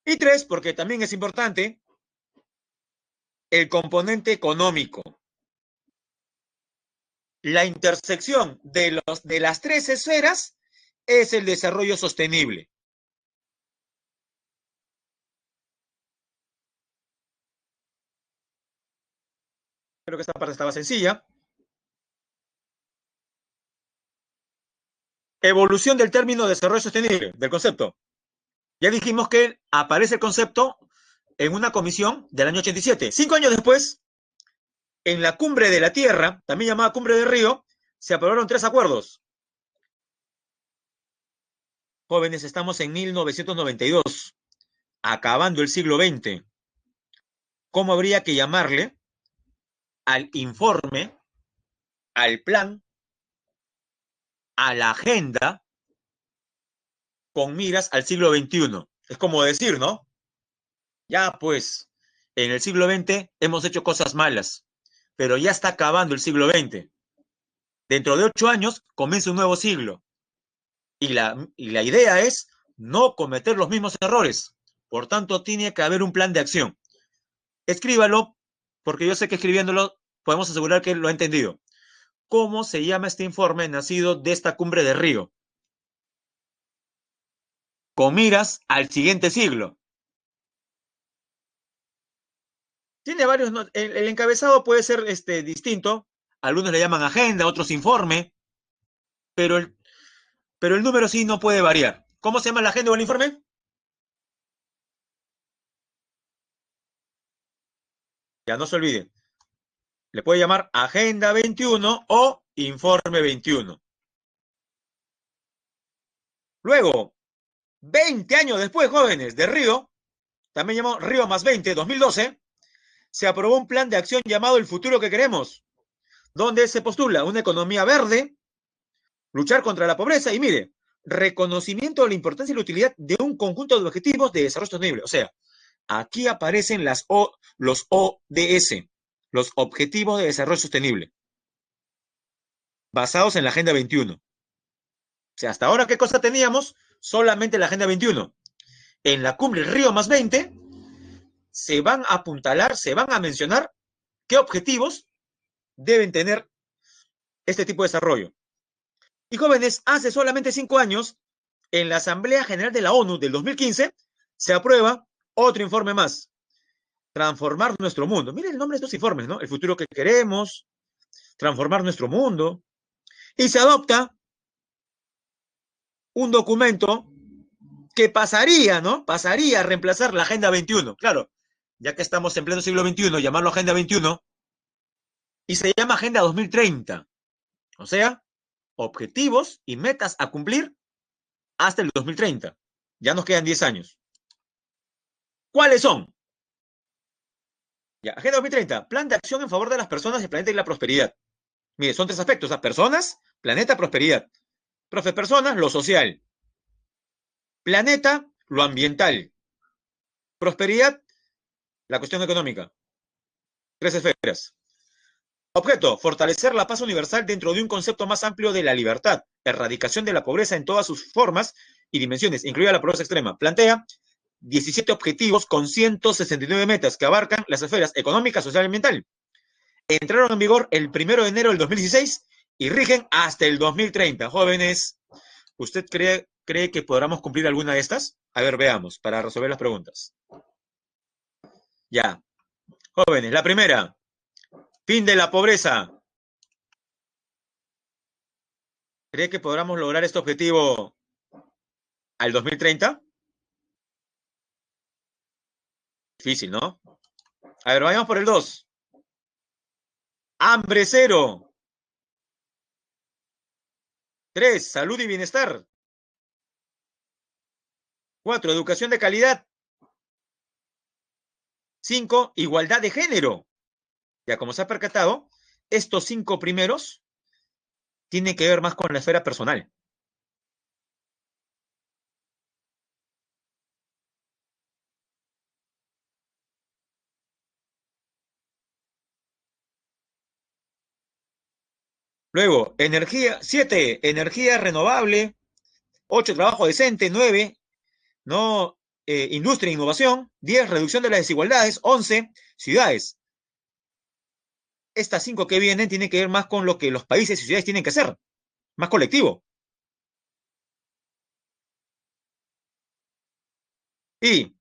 Y 3, porque también es importante, el componente económico. La intersección de las 3 esferas es el desarrollo sostenible. Creo que esta parte estaba sencilla. Evolución del término desarrollo sostenible, del concepto. Ya dijimos que aparece el concepto en una comisión del año 87. 5 años después, en la cumbre de la Tierra, también llamada Cumbre de Río, se aprobaron 3 acuerdos. Jóvenes, estamos en 1992, acabando el siglo XX. ¿Cómo habría que llamarle al informe, al plan, a la agenda con miras al siglo XXI? Es como decir, ¿no? Ya pues, en el siglo XX hemos hecho cosas malas, pero ya está acabando el siglo XX. Dentro de 8 años comienza un nuevo siglo. Y la idea es no cometer los mismos errores. Por tanto, tiene que haber un plan de acción. Escríbalo, porque yo sé que escribiéndolo podemos asegurar que lo ha entendido. ¿Cómo se llama este informe nacido de esta cumbre de Río? Con miras al siguiente siglo. Tiene varios, ¿no? El encabezado puede ser distinto. Algunos le llaman agenda, otros informe, pero el número sí no puede variar. ¿Cómo se llama la agenda o el informe? Ya no se olvide. Le puede llamar Agenda 21 o Informe 21. Luego, 20 años después, jóvenes, de Río, también llamado Río más 20, 2012, se aprobó un plan de acción llamado El futuro que queremos, donde se postula una economía verde, luchar contra la pobreza y mire, reconocimiento de la importancia y la utilidad de un conjunto de objetivos de desarrollo sostenible. O sea, aquí aparecen los ODS, los Objetivos de Desarrollo Sostenible, basados en la Agenda 21. O sea, hasta ahora, ¿qué cosa teníamos? Solamente la Agenda 21. En la cumbre Río más 20 se van a apuntalar, se van a mencionar qué objetivos deben tener este tipo de desarrollo. Y jóvenes, hace solamente 5 años, en la Asamblea General de la ONU del 2015, se aprueba otro informe más, transformar nuestro mundo. Miren el nombre de estos informes, ¿no? El futuro que queremos, transformar nuestro mundo. Y se adopta un documento que pasaría, ¿no? Pasaría a reemplazar la Agenda 21. Claro, ya que estamos en pleno siglo XXI, llamarlo Agenda 21, y se llama Agenda 2030. O sea, objetivos y metas a cumplir hasta el 2030. Ya nos quedan 10 años. ¿Cuáles son? Ya, Agenda 2030, plan de acción en favor de las personas, el planeta y la prosperidad. Mire, son 3 aspectos, personas, planeta, prosperidad. Profe, personas, lo social. Planeta, lo ambiental. Prosperidad, la cuestión económica. 3 esferas. Objeto, fortalecer la paz universal dentro de un concepto más amplio de la libertad, erradicación de la pobreza en todas sus formas y dimensiones, incluida la pobreza extrema. Plantea 17 objetivos con 169 metas que abarcan las esferas económica, social y ambiental. Entraron en vigor el 1 de enero del 2016 y rigen hasta el 2030. Jóvenes, ¿usted cree que podamos cumplir alguna de estas? A ver, veamos, para resolver las preguntas. Ya. Jóvenes, la primera, fin de la pobreza. ¿Cree que podamos lograr este objetivo al 2030? Difícil, ¿no? A ver, vayamos por el 2. Hambre cero. 3. Salud y bienestar. 4. Educación de calidad. 5. Igualdad de género. Ya como se ha percatado, estos 5 primeros tienen que ver más con la esfera personal. Luego, energía, 7, energía renovable. 8, trabajo decente. 9, no, industria e innovación. 10, reducción de las desigualdades. 11, ciudades. Estas 5 que vienen tienen que ver más con lo que los países y ciudades tienen que hacer, más colectivo. Y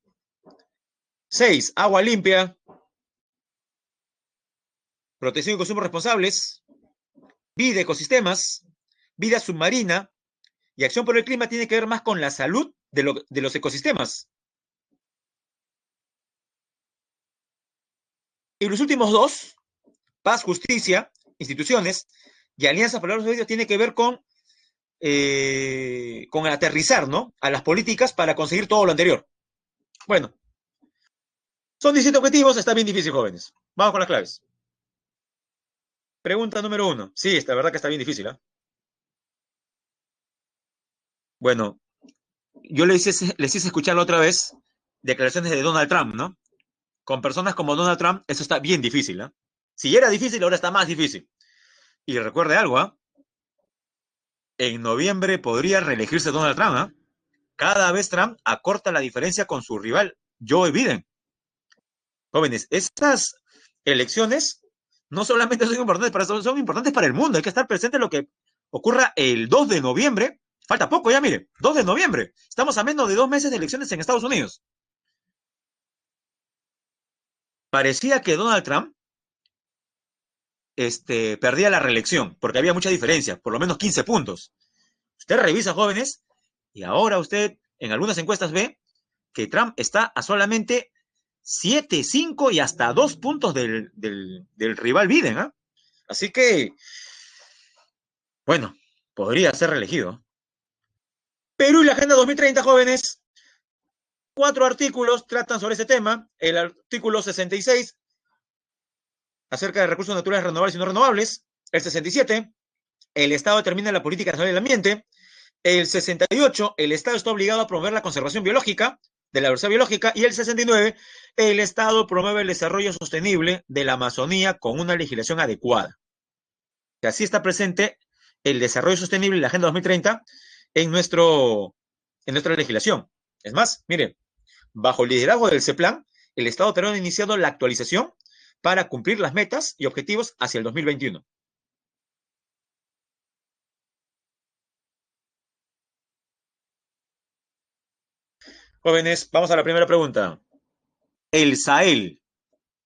6, agua limpia, protección y consumo responsables, vida, ecosistemas, vida submarina y acción por el clima tiene que ver más con la salud de los ecosistemas. Y los últimos dos, paz, justicia, instituciones y alianzas para los medios, tiene que ver con aterrizar, ¿no?, a las políticas para conseguir todo lo anterior. Bueno, son distintos objetivos, está bien difícil, jóvenes. Vamos con las claves. Pregunta número 1. Sí, la verdad que está bien difícil, ¿eh? Bueno, yo les hice escuchar la otra vez declaraciones de Donald Trump, ¿no? Con personas como Donald Trump, eso está bien difícil, ¿eh? Si era difícil, ahora está más difícil. Y recuerde algo, ¿ah? En noviembre podría reelegirse Donald Trump, ¿ah? Cada vez Trump acorta la diferencia con su rival, Joe Biden. Jóvenes, estas elecciones no solamente son importantes para son importantes para el mundo. Hay que estar presente en lo que ocurra el 2 de noviembre. Falta poco ya, mire, 2 de noviembre. Estamos a menos de 2 meses de elecciones en Estados Unidos. Parecía que Donald Trump perdía la reelección, porque había mucha diferencia, por lo menos 15 puntos. Usted revisa, jóvenes, y ahora usted en algunas encuestas ve que Trump está a solamente 7, 5 y hasta 2 puntos del rival Biden, ¿eh? Así que, bueno, podría ser reelegido. Perú y la Agenda 2030, jóvenes. 4 artículos tratan sobre ese tema. El artículo 66, acerca de recursos naturales renovables y no renovables. El 67, el Estado determina la política nacional del ambiente. El 68, el Estado está obligado a promover la conservación biológica de la diversidad biológica. Y el 69, el Estado promueve el desarrollo sostenible de la Amazonía con una legislación adecuada. Que así está presente el desarrollo sostenible y la Agenda 2030 en nuestra legislación. Es más, mire, bajo el liderazgo del CEPLAN, el Estado peruano ha iniciado la actualización para cumplir las metas y objetivos hacia el 2021. Jóvenes, vamos a la primera pregunta. El Sahel.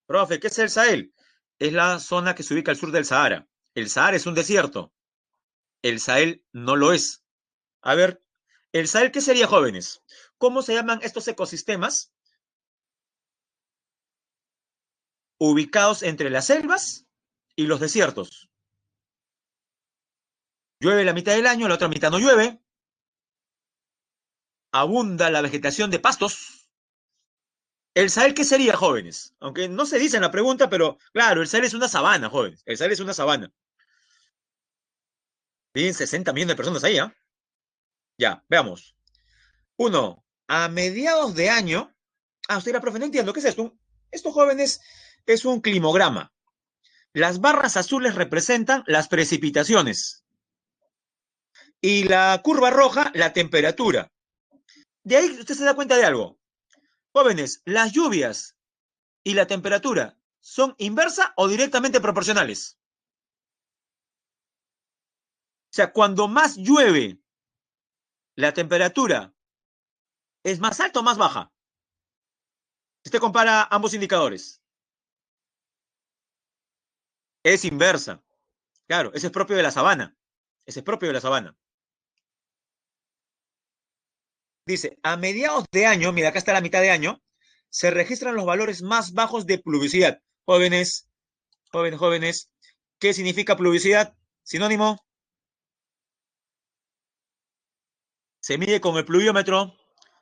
Profe, ¿qué es el Sahel? Es la zona que se ubica al sur del Sahara. El Sahara es un desierto. El Sahel no lo es. A ver, ¿el Sahel qué sería, jóvenes? ¿Cómo se llaman estos ecosistemas ubicados entre las selvas y los desiertos? Llueve la mitad del año, la otra mitad no llueve. Abunda la vegetación de pastos. ¿El Sahel qué sería, jóvenes? Aunque no se dice en la pregunta, pero claro, el Sahel es una sabana, jóvenes. El Sahel es una sabana. Viven 60 millones de personas ahí, ¿ah? ¿Eh? Ya, veamos. Uno, a mediados de año. Ah, usted era profe, no entiendo. ¿Qué es esto? Esto, jóvenes, es un climograma. Las barras azules representan las precipitaciones. Y la curva roja, la temperatura. De ahí usted se da cuenta de algo. Jóvenes, las lluvias y la temperatura son inversa o directamente proporcionales. O sea, cuando más llueve, la temperatura es más alta o más baja. Si usted compara ambos indicadores, es inversa. Claro, ese es propio de la sabana. Ese es propio de la sabana. Dice, a mediados de año, mira, acá está la mitad de año, se registran los valores más bajos de pluviosidad. Jóvenes, jóvenes, ¿qué significa pluviosidad? Sinónimo, se mide con el pluviómetro.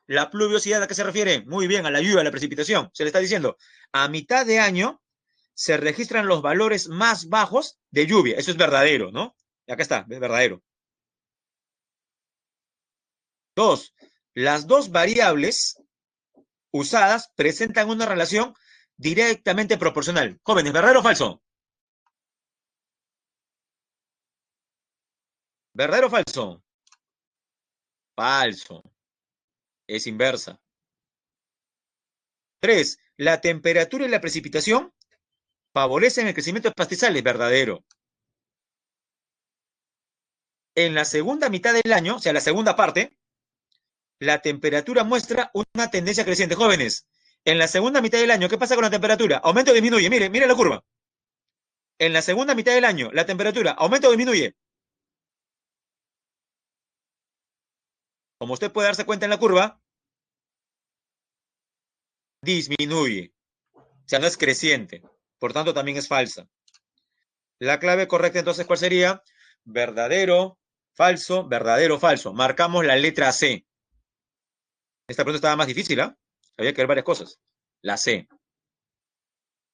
La pluviosidad, ¿a qué se refiere? Muy bien, a la lluvia, a la precipitación. Se le está diciendo, a mitad de año se registran los valores más bajos de lluvia. Eso es verdadero, ¿no? Y acá está, es verdadero. Dos, las dos variables usadas presentan una relación directamente proporcional. Jóvenes, ¿verdadero o falso? ¿Verdadero o falso? Falso. Es inversa. Tres, la temperatura y la precipitación favorecen el crecimiento de pastizales. Verdadero. En la segunda mitad del año, o sea, la segunda parte, la temperatura muestra una tendencia creciente. Jóvenes, en la segunda mitad del año, ¿qué pasa con la temperatura? ¿Aumenta o disminuye? Mire, mire la curva. En la segunda mitad del año, la temperatura aumenta o disminuye. como usted puede darse cuenta en la curva, disminuye. O sea, no es creciente. Por tanto, también es falsa. La clave correcta, entonces, ¿cuál sería? Verdadero, falso. Marcamos la letra C. Esta pregunta estaba más difícil, ¿ah? Había que ver varias cosas. La C.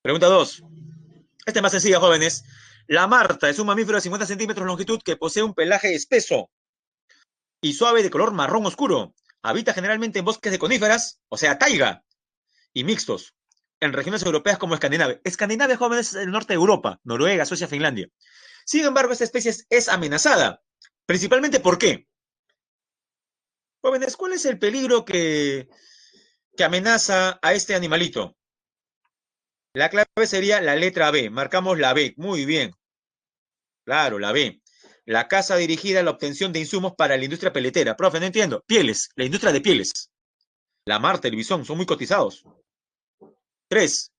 Pregunta 2. Esta es más sencilla, jóvenes. La marta es un mamífero de 50 centímetros de longitud que posee un pelaje espeso y suave de color marrón oscuro. Habita generalmente en bosques de coníferas, o sea, taiga, y mixtos, en regiones europeas como Escandinavia. Escandinavia, jóvenes, es el norte de Europa, Noruega, Suecia, Finlandia. Sin embargo, esta especie es amenazada. Principalmente, ¿por qué? Jóvenes, ¿cuál es el peligro que amenaza a este animalito? La clave sería la letra B. Marcamos la B. Muy bien. Claro, la B. La caza dirigida a la obtención de insumos para la industria peletera. Profe, no entiendo. Pieles, la industria de pieles. La marta, el bisón, son muy cotizados. 3.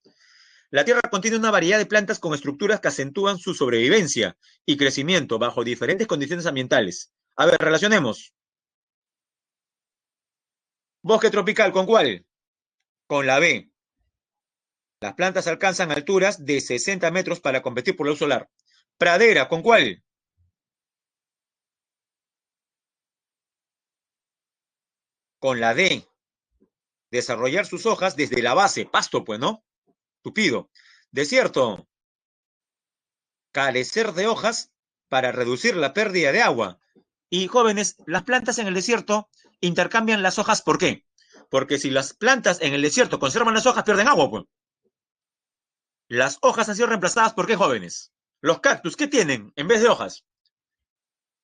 La Tierra contiene una variedad de plantas con estructuras que acentúan su sobrevivencia y crecimiento bajo diferentes condiciones ambientales. A ver, relacionemos. Bosque tropical, ¿con cuál? Con la B. Las plantas alcanzan alturas de 60 metros para competir por la luz solar. Pradera, ¿con cuál? Con la D. Desarrollar sus hojas desde la base. Pasto, pues, ¿no? Tupido. Desierto. Carecer de hojas para reducir la pérdida de agua. Y jóvenes, las plantas en el desierto intercambian las hojas, ¿por qué? Porque si las plantas en el desierto conservan las hojas, pierden agua, pues. Las hojas han sido reemplazadas ¿por qué, jóvenes? Los cactus, ¿qué tienen en vez de hojas?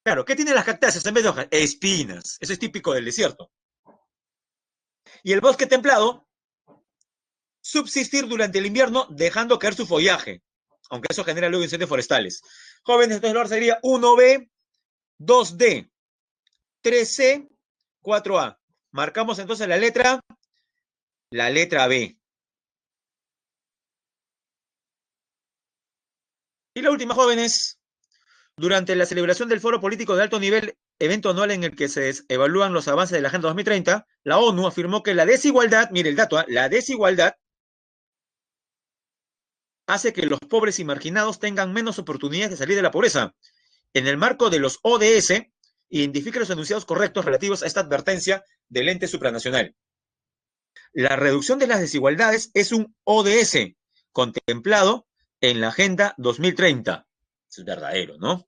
Claro, ¿qué tienen las cactáceas en vez de hojas? Espinas. Eso es típico del desierto. Y el bosque templado, subsistir durante el invierno dejando caer su follaje, aunque eso genera luego incendios forestales. Jóvenes, entonces el sería 1B, 2D, 3C, 4A. Marcamos entonces la letra B. Y la última, jóvenes, durante la celebración del Foro Político de Alto Nivel, evento anual en el que se evalúan los avances de la Agenda 2030, la ONU afirmó que la desigualdad, mire el dato, la desigualdad hace que los pobres y marginados tengan menos oportunidades de salir de la pobreza. En el marco de los ODS, identifique los enunciados correctos relativos a esta advertencia del ente supranacional. La reducción de las desigualdades es un ODS contemplado en la Agenda 2030. Eso es verdadero, ¿no?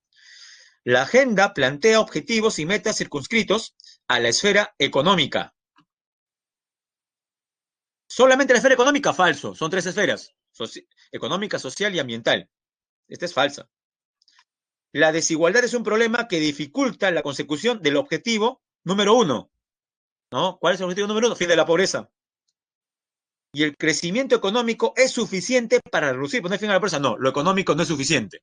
La agenda plantea objetivos y metas circunscritos a la esfera económica. Solamente la esfera económica, falso. Son tres esferas: económica, social y ambiental. Esta es falsa. La desigualdad es un problema que dificulta la consecución del objetivo número 1. ¿No? ¿Cuál es el objetivo número 1? Fin de la pobreza. Y el crecimiento económico es suficiente para reducir, poner fin a la pobreza. No, lo económico no es suficiente.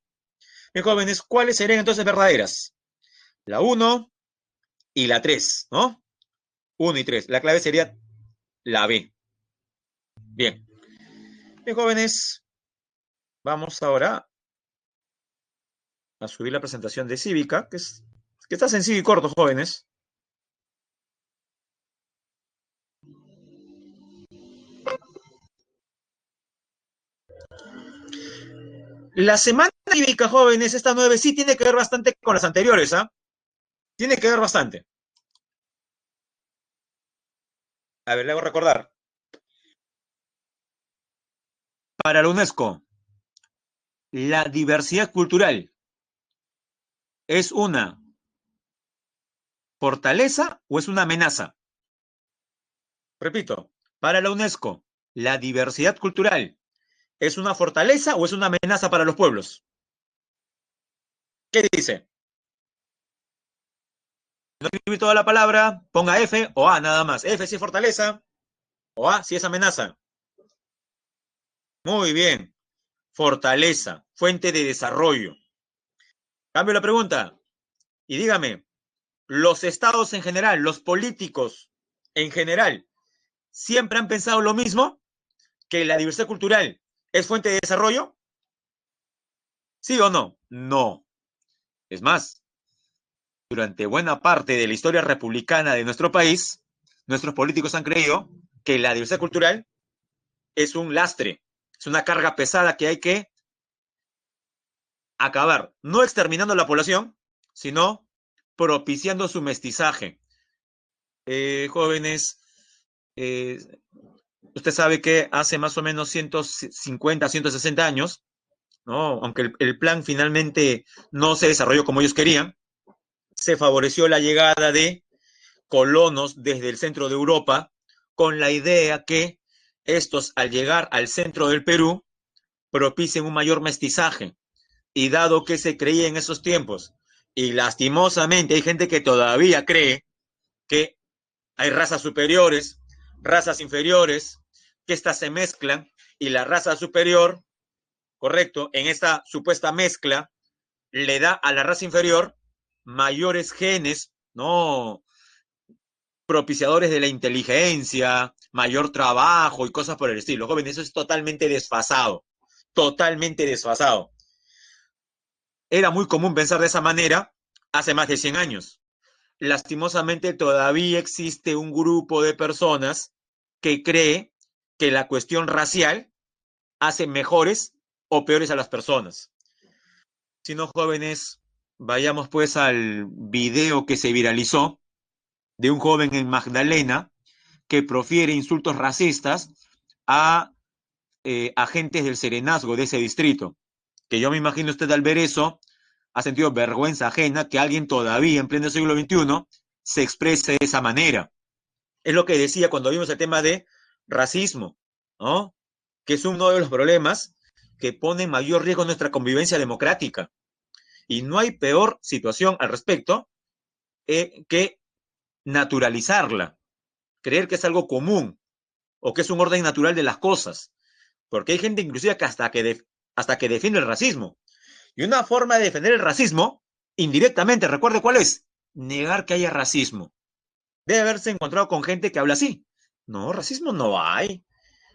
Bien, jóvenes, ¿cuáles serían entonces verdaderas? La 1 y la 3, ¿no? 1 y 3. La clave sería la B. Bien. Bien, jóvenes, vamos ahora a subir la presentación de Cívica, que está sencillo y corto, jóvenes. La semana cívica, jóvenes, esta 9 sí tiene que ver bastante con las anteriores, ¿ah? Tiene que ver bastante. A ver, le hago recordar. Para la UNESCO, la diversidad cultural es una fortaleza o es una amenaza. Repito, para la UNESCO, la diversidad cultural es una fortaleza o es una amenaza para los pueblos. ¿Qué dice? No escribir toda la palabra, ponga F o A nada más. F si es fortaleza o A si es amenaza. Muy bien. Fortaleza, fuente de desarrollo. Cambio la pregunta y dígame, ¿los estados en general, los políticos en general, siempre han pensado lo mismo? ¿Que la diversidad cultural es fuente de desarrollo? ¿Sí o no? No. Es más, durante buena parte de la historia republicana de nuestro país, nuestros políticos han creído que la diversidad cultural es un lastre, es una carga pesada que hay que acabar, no exterminando la población, sino propiciando su mestizaje. Jóvenes, eh, usted sabe que hace más o menos 150, 160 años, ¿no? Aunque el plan finalmente no se desarrolló como ellos querían, se favoreció la llegada de colonos desde el centro de Europa con la idea que estos, al llegar al centro del Perú, propicien un mayor mestizaje. Y dado que se creía en esos tiempos, y lastimosamente hay gente que todavía cree que hay razas superiores, razas inferiores, que éstas se mezclan, y la raza superior, correcto, en esta supuesta mezcla, le da a la raza inferior mayores genes, ¿no? Propiciadores de la inteligencia, mayor trabajo y cosas por el estilo. Jóvenes, eso es totalmente desfasado, totalmente desfasado. Era muy común pensar de esa manera hace más de 100 años. Lastimosamente todavía existe un grupo de personas que cree que la cuestión racial hace mejores o peores a las personas. Si no, jóvenes, vayamos pues al video que se viralizó de un joven en Magdalena que profiere insultos racistas a agentes del serenazgo de ese distrito. Que yo me imagino usted al ver eso ha sentido vergüenza ajena que alguien todavía en pleno siglo XXI se exprese de esa manera. Es lo que decía cuando vimos el tema de racismo, ¿no? Que es uno de los problemas que pone en mayor riesgo nuestra convivencia democrática. Y no hay peor situación al respecto que naturalizarla, creer que es algo común o que es un orden natural de las cosas. Porque hay gente inclusive que hasta que defiende el racismo. Y una forma de defender el racismo, indirectamente, recuerde cuál es, negar que haya racismo. Debe haberse encontrado con gente que habla así. No, racismo no hay.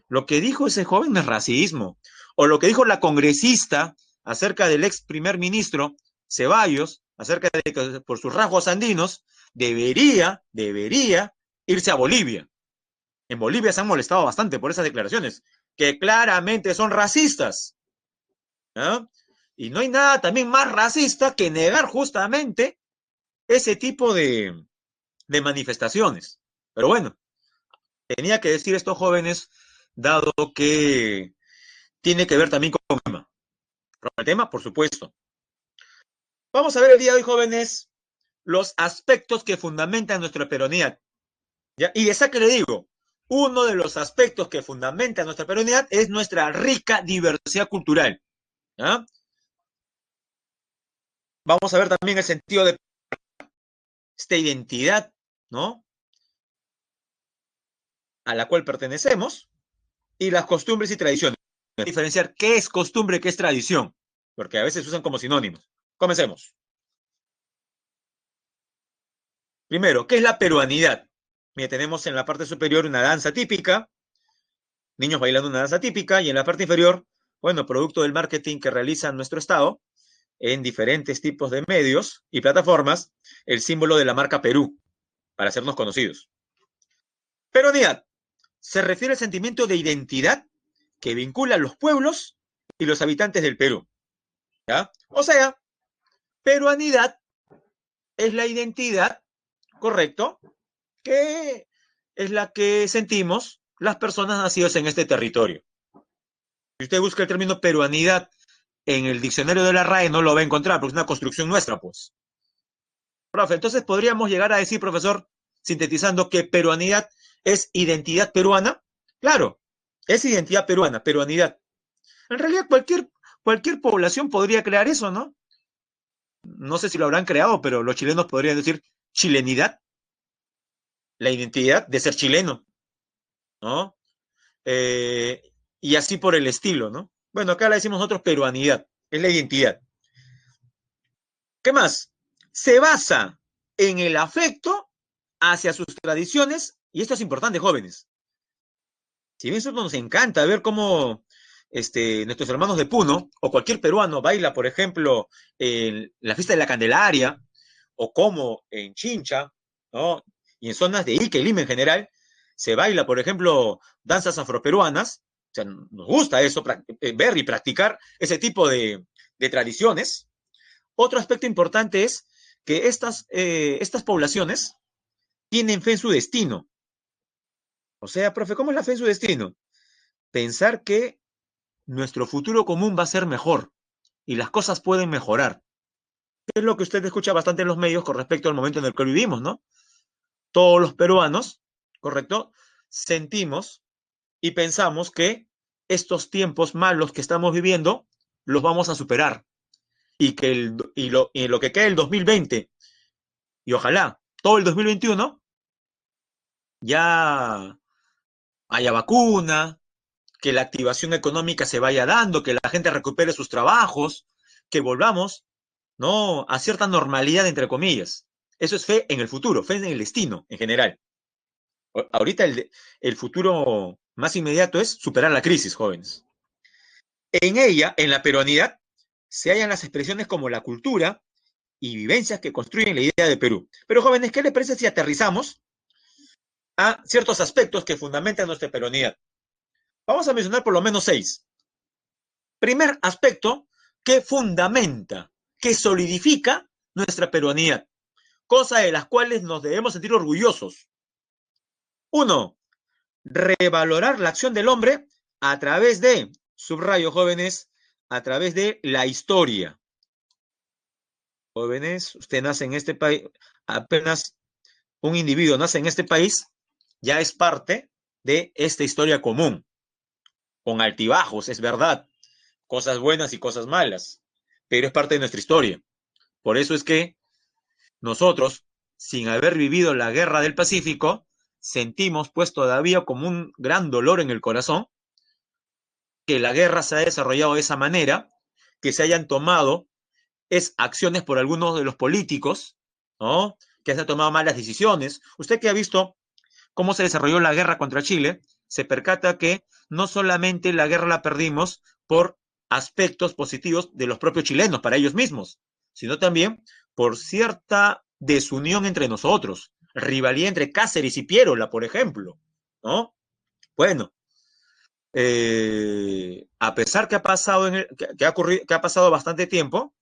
Lo que dijo ese joven no es racismo. O lo que dijo la congresista acerca del ex primer ministro Ceballos, acerca de que por sus rasgos andinos, debería irse a Bolivia. En Bolivia se han molestado bastante por esas declaraciones, que claramente son racistas. ¿Ah? Y no hay nada también más racista que negar justamente ese tipo de manifestaciones. Pero bueno, tenía que decir estos jóvenes, dado que tiene que ver también con el tema. Con el tema, por supuesto. Vamos a ver el día de hoy, jóvenes, los aspectos que fundamentan nuestra peronidad. ¿Ya? Y de esa que le digo, uno de los aspectos que fundamentan nuestra peronidad es nuestra rica diversidad cultural. ¿Ya? Vamos a ver también el sentido de esta identidad, ¿no? A la cual pertenecemos y las costumbres y tradiciones. Diferenciar qué es costumbre y qué es tradición, porque a veces se usan como sinónimos. Comencemos. Primero, ¿qué es la peruanidad? Mira, tenemos en la parte superior una danza típica, niños bailando una danza típica, y en la parte inferior, bueno, producto del marketing que realiza nuestro Estado en diferentes tipos de medios y plataformas, el símbolo de la marca Perú, para hacernos conocidos. Peruanidad se refiere al sentimiento de identidad que vincula a los pueblos y los habitantes del Perú. ¿Ya? O sea, peruanidad es la identidad, correcto, que es la que sentimos las personas nacidas en este territorio. Si usted busca el término peruanidad en el diccionario de la RAE, no lo va a encontrar, porque es una construcción nuestra, pues. Profe, entonces podríamos llegar a decir, profesor, sintetizando, que peruanidad es identidad peruana. Claro, es identidad peruana, peruanidad. En realidad, cualquier población podría crear eso, ¿no? No sé si lo habrán creado, pero los chilenos podrían decir chilenidad, la identidad de ser chileno, ¿no? Eh, y así por el estilo, ¿no? Bueno, acá le decimos nosotros peruanidad, es la identidad. ¿Qué más? Se basa en el afecto hacia sus tradiciones, y esto es importante, jóvenes. Si bien eso nos encanta ver cómo nuestros hermanos de Puno o cualquier peruano baila, por ejemplo, la fiesta de la Candelaria, o como en Chincha, ¿no? Y en zonas de Ica y Lima en general, se baila, por ejemplo, danzas afroperuanas. O sea, nos gusta eso, ver y practicar ese tipo de tradiciones. Otro aspecto importante es que estas poblaciones tienen fe en su destino. O sea, profe, ¿cómo es la fe en su destino? Pensar que nuestro futuro común va a ser mejor y las cosas pueden mejorar. Es lo que usted escucha bastante en los medios con respecto al momento en el que vivimos, ¿no? Todos los peruanos, ¿correcto? Sentimos y pensamos que estos tiempos malos que estamos viviendo los vamos a superar y que lo que queda el 2020 y ojalá todo el 2021 ya haya vacuna, que la activación económica se vaya dando, que la gente recupere sus trabajos, que volvamos, ¿no?, a cierta normalidad, entre comillas. Eso es fe en el futuro, fe en el destino en general. Ahorita el futuro más inmediato es superar la crisis, jóvenes. En ella, en la peruanidad, se hallan las expresiones como la cultura y vivencias que construyen la idea de Perú. Pero jóvenes, ¿qué les parece si aterrizamos a ciertos aspectos que fundamentan nuestra peruanidad? Vamos a mencionar por lo menos 6. Primer aspecto que fundamenta, que solidifica nuestra peruanidad, cosa de las cuales nos debemos sentir orgullosos. 1. Revalorar la acción del hombre a través de, subrayo jóvenes, a través de la historia. Jóvenes, usted nace en este país, apenas un individuo nace en este país, ya es parte de esta historia común, con altibajos, es verdad, cosas buenas y cosas malas, pero es parte de nuestra historia. Por eso es que nosotros, sin haber vivido la guerra del Pacífico, sentimos pues todavía como un gran dolor en el corazón que la guerra se ha desarrollado de esa manera, que se hayan tomado acciones por algunos de los políticos, ¿no?, que se han tomado malas decisiones. Usted que ha visto cómo se desarrolló la guerra contra Chile, se percata que no solamente la guerra la perdimos por aspectos positivos de los propios chilenos para ellos mismos, sino también por cierta desunión entre nosotros, rivalidad entre Cáceres y Piérola, por ejemplo, ¿no? Bueno, a pesar que ha pasado, que ha pasado bastante tiempo,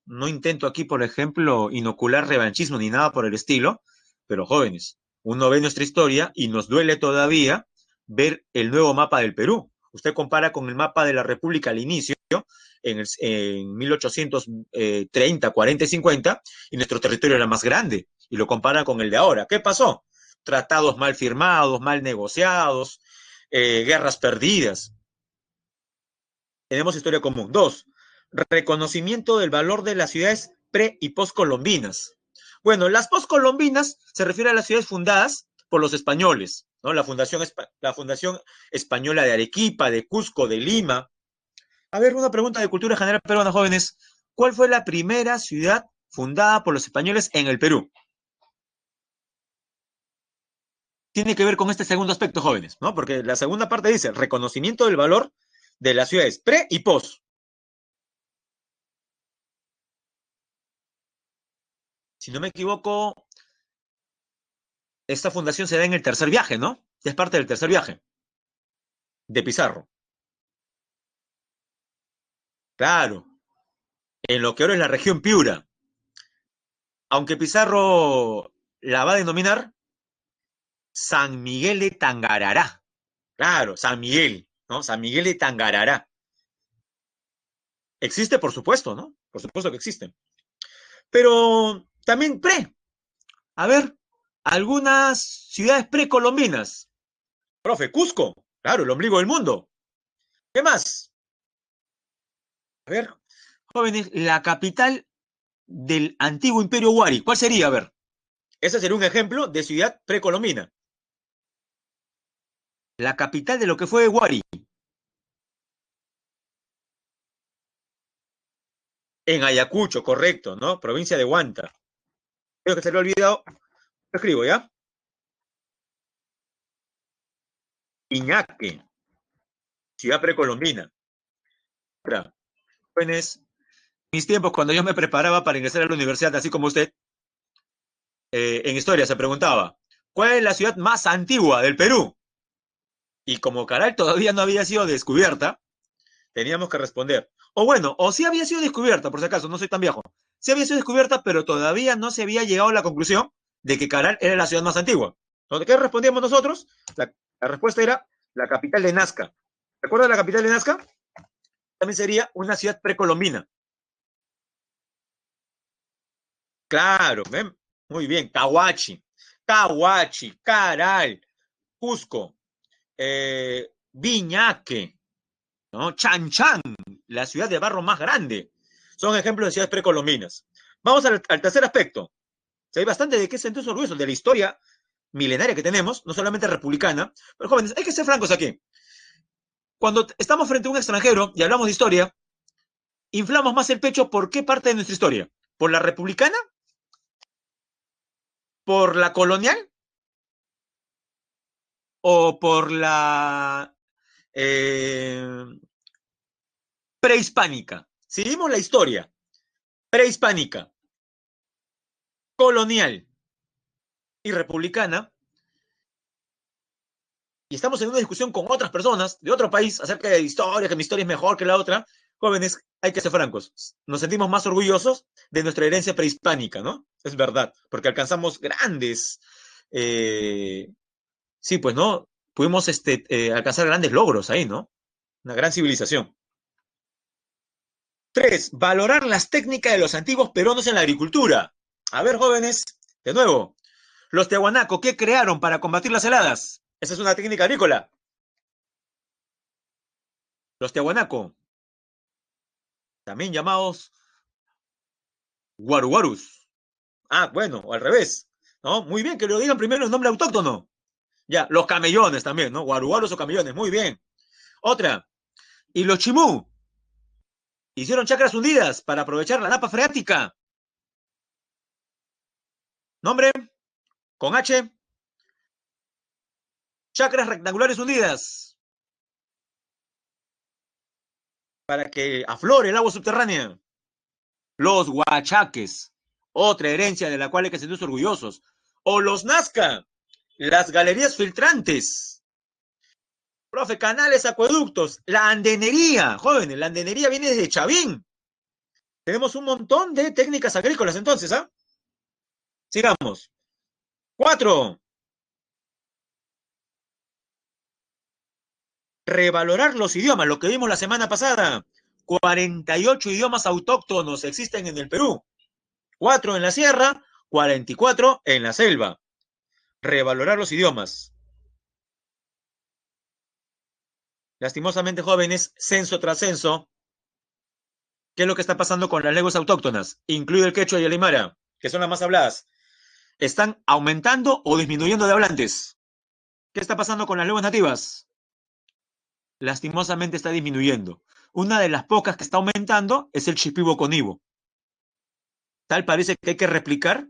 no intento aquí, por ejemplo, inocular revanchismo ni nada por el estilo, pero jóvenes, uno ve nuestra historia y nos duele todavía ver el nuevo mapa del Perú. Usted compara con el mapa de la República al inicio, en 1830, 40 y 50, y nuestro territorio era más grande, y lo compara con el de ahora. ¿Qué pasó? Tratados mal firmados, mal negociados, guerras perdidas. Tenemos historia común. 2. Reconocimiento del valor de las ciudades pre- y postcolombinas. Bueno, las postcolombinas se refiere a las ciudades fundadas por los españoles, ¿no? La Fundación Española de Arequipa, de Cusco, de Lima. A ver, una pregunta de cultura general peruana, jóvenes. ¿Cuál fue la primera ciudad fundada por los españoles en el Perú? Tiene que ver con este segundo aspecto, jóvenes, ¿no? Porque la segunda parte dice reconocimiento del valor de las ciudades pre y post. Si no me equivoco, esta fundación se da en el tercer viaje, ¿no? Es parte del tercer viaje de Pizarro. Claro, en lo que ahora es la región Piura. Aunque Pizarro la va a denominar San Miguel de Tangarará. Claro, San Miguel, ¿no? San Miguel de Tangarará. Existe, por supuesto, ¿no? Por supuesto que existe. Pero también pre. A ver, algunas ciudades precolombinas. Profe, Cusco. Claro, el ombligo del mundo. ¿Qué más? A ver, jóvenes, la capital del antiguo imperio Wari. ¿Cuál sería? A ver, ese sería un ejemplo de ciudad precolombina. La capital de lo que fue Wari. En Ayacucho, correcto, ¿no? Provincia de Huanta. Creo que se lo he olvidado. Lo escribo, ¿ya? Iñaque, ciudad precolombina. Ahora, jóvenes, mis tiempos cuando yo me preparaba para ingresar a la universidad, así como usted, en historia se preguntaba, ¿cuál es la ciudad más antigua del Perú? Y como Caral todavía no había sido descubierta, teníamos que responder. O bueno, o sí había sido descubierta, por si acaso, no soy tan viejo. Sí había sido descubierta, pero todavía no se había llegado a la conclusión de que Caral era la ciudad más antigua. ¿Entonces qué respondíamos nosotros? La respuesta era la capital de Nazca. ¿Recuerda la capital de Nazca? También sería una ciudad precolombina. Claro, ¿ven? Muy bien. Cahuachi, Caral, Cusco, Viñaque, ¿no? Chan, la ciudad de barro más grande. Son ejemplos de ciudades precolombinas. Vamos al tercer aspecto. Hay bastante de qué sentirse orgullosos de la historia milenaria que tenemos, no solamente republicana, pero jóvenes, hay que ser francos aquí. Cuando estamos frente a un extranjero y hablamos de historia, inflamos más el pecho por qué parte de nuestra historia. ¿Por la republicana? ¿Por la colonial? ¿O por la prehispánica? Si vimos la historia prehispánica, colonial y republicana, y estamos en una discusión con otras personas de otro país acerca de historia, que mi historia es mejor que la otra, jóvenes, hay que ser francos. Nos sentimos más orgullosos de nuestra herencia prehispánica, ¿no? Es verdad, porque alcanzamos grandes, sí, pues, ¿no? Pudimos alcanzar grandes logros ahí, ¿no? Una gran civilización. 3. Valorar las técnicas de los antiguos peruanos en la agricultura. A ver, jóvenes, de nuevo, los Tiahuanaco, ¿qué crearon para combatir las heladas? Esa es una técnica agrícola. Los Tiahuanaco, también llamados guaruguarus. Ah, bueno, o al revés, ¿no? Muy bien, que lo digan primero en nombre autóctono. Ya, los camellones también, ¿no? Guaruguarus o camellones, muy bien. Otra, y los chimú hicieron chacras hundidas para aprovechar la napa freática. Nombre, con H, chacras rectangulares hundidas para que aflore el agua subterránea. Los huachaques, otra herencia de la cual hay que sentirse orgullosos. O los Nazca, las galerías filtrantes. Profe, canales, acueductos, la andenería, jóvenes, la andenería viene desde Chavín. Tenemos un montón de técnicas agrícolas entonces, ¿ah? Sigamos. 4. Revalorar los idiomas, lo que vimos la semana pasada. 48 idiomas autóctonos existen en el Perú. 4 en la sierra, 44 en la selva. Revalorar los idiomas. Lastimosamente, jóvenes, censo tras censo, ¿qué es lo que está pasando con las lenguas autóctonas, incluido el quechua y el aymara, que son las más habladas? ¿Están aumentando o disminuyendo de hablantes? ¿Qué está pasando con las lenguas nativas? Lastimosamente está disminuyendo. Una de las pocas que está aumentando es el shipibo-conibo. Tal parece que hay que replicar,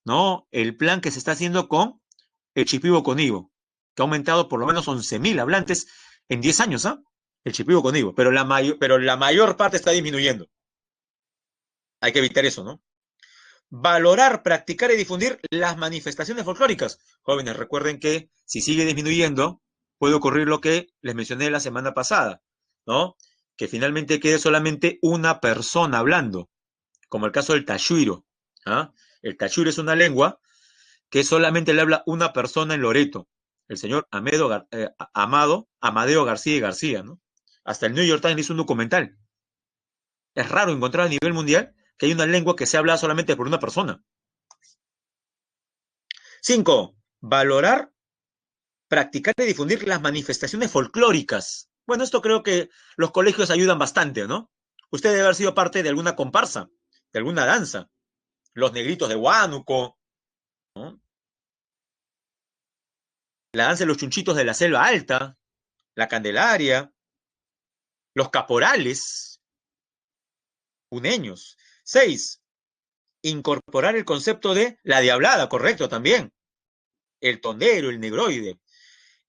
¿no?, el plan que se está haciendo con el shipibo-conibo, que ha aumentado por lo menos 11.000 hablantes en 10 años, ¿ah? El shipibo-conibo, pero la mayor parte está disminuyendo. Hay que evitar eso, ¿no? Valorar, practicar y difundir las manifestaciones folclóricas. Jóvenes, recuerden que si sigue disminuyendo, puede ocurrir lo que les mencioné la semana pasada, ¿no? Que finalmente quede solamente una persona hablando, como el caso del tachuiro. ¿Ah? El tachuiro es una lengua que solamente le habla una persona en Loreto, el señor Amadeo García y García, ¿no? Hasta el New York Times hizo un documental. Es raro encontrar a nivel mundial que hay una lengua que se habla solamente por una persona. 5. Valorar, practicar y difundir las manifestaciones folclóricas. Bueno, esto creo que los colegios ayudan bastante, ¿no? Usted debe haber sido parte de alguna comparsa, de alguna danza. Los negritos de Huánuco, ¿no? La danza de los chunchitos de la selva alta, la Candelaria, los caporales puneños. 6. Incorporar el concepto de la diablada, correcto también. El tondero, el negroide.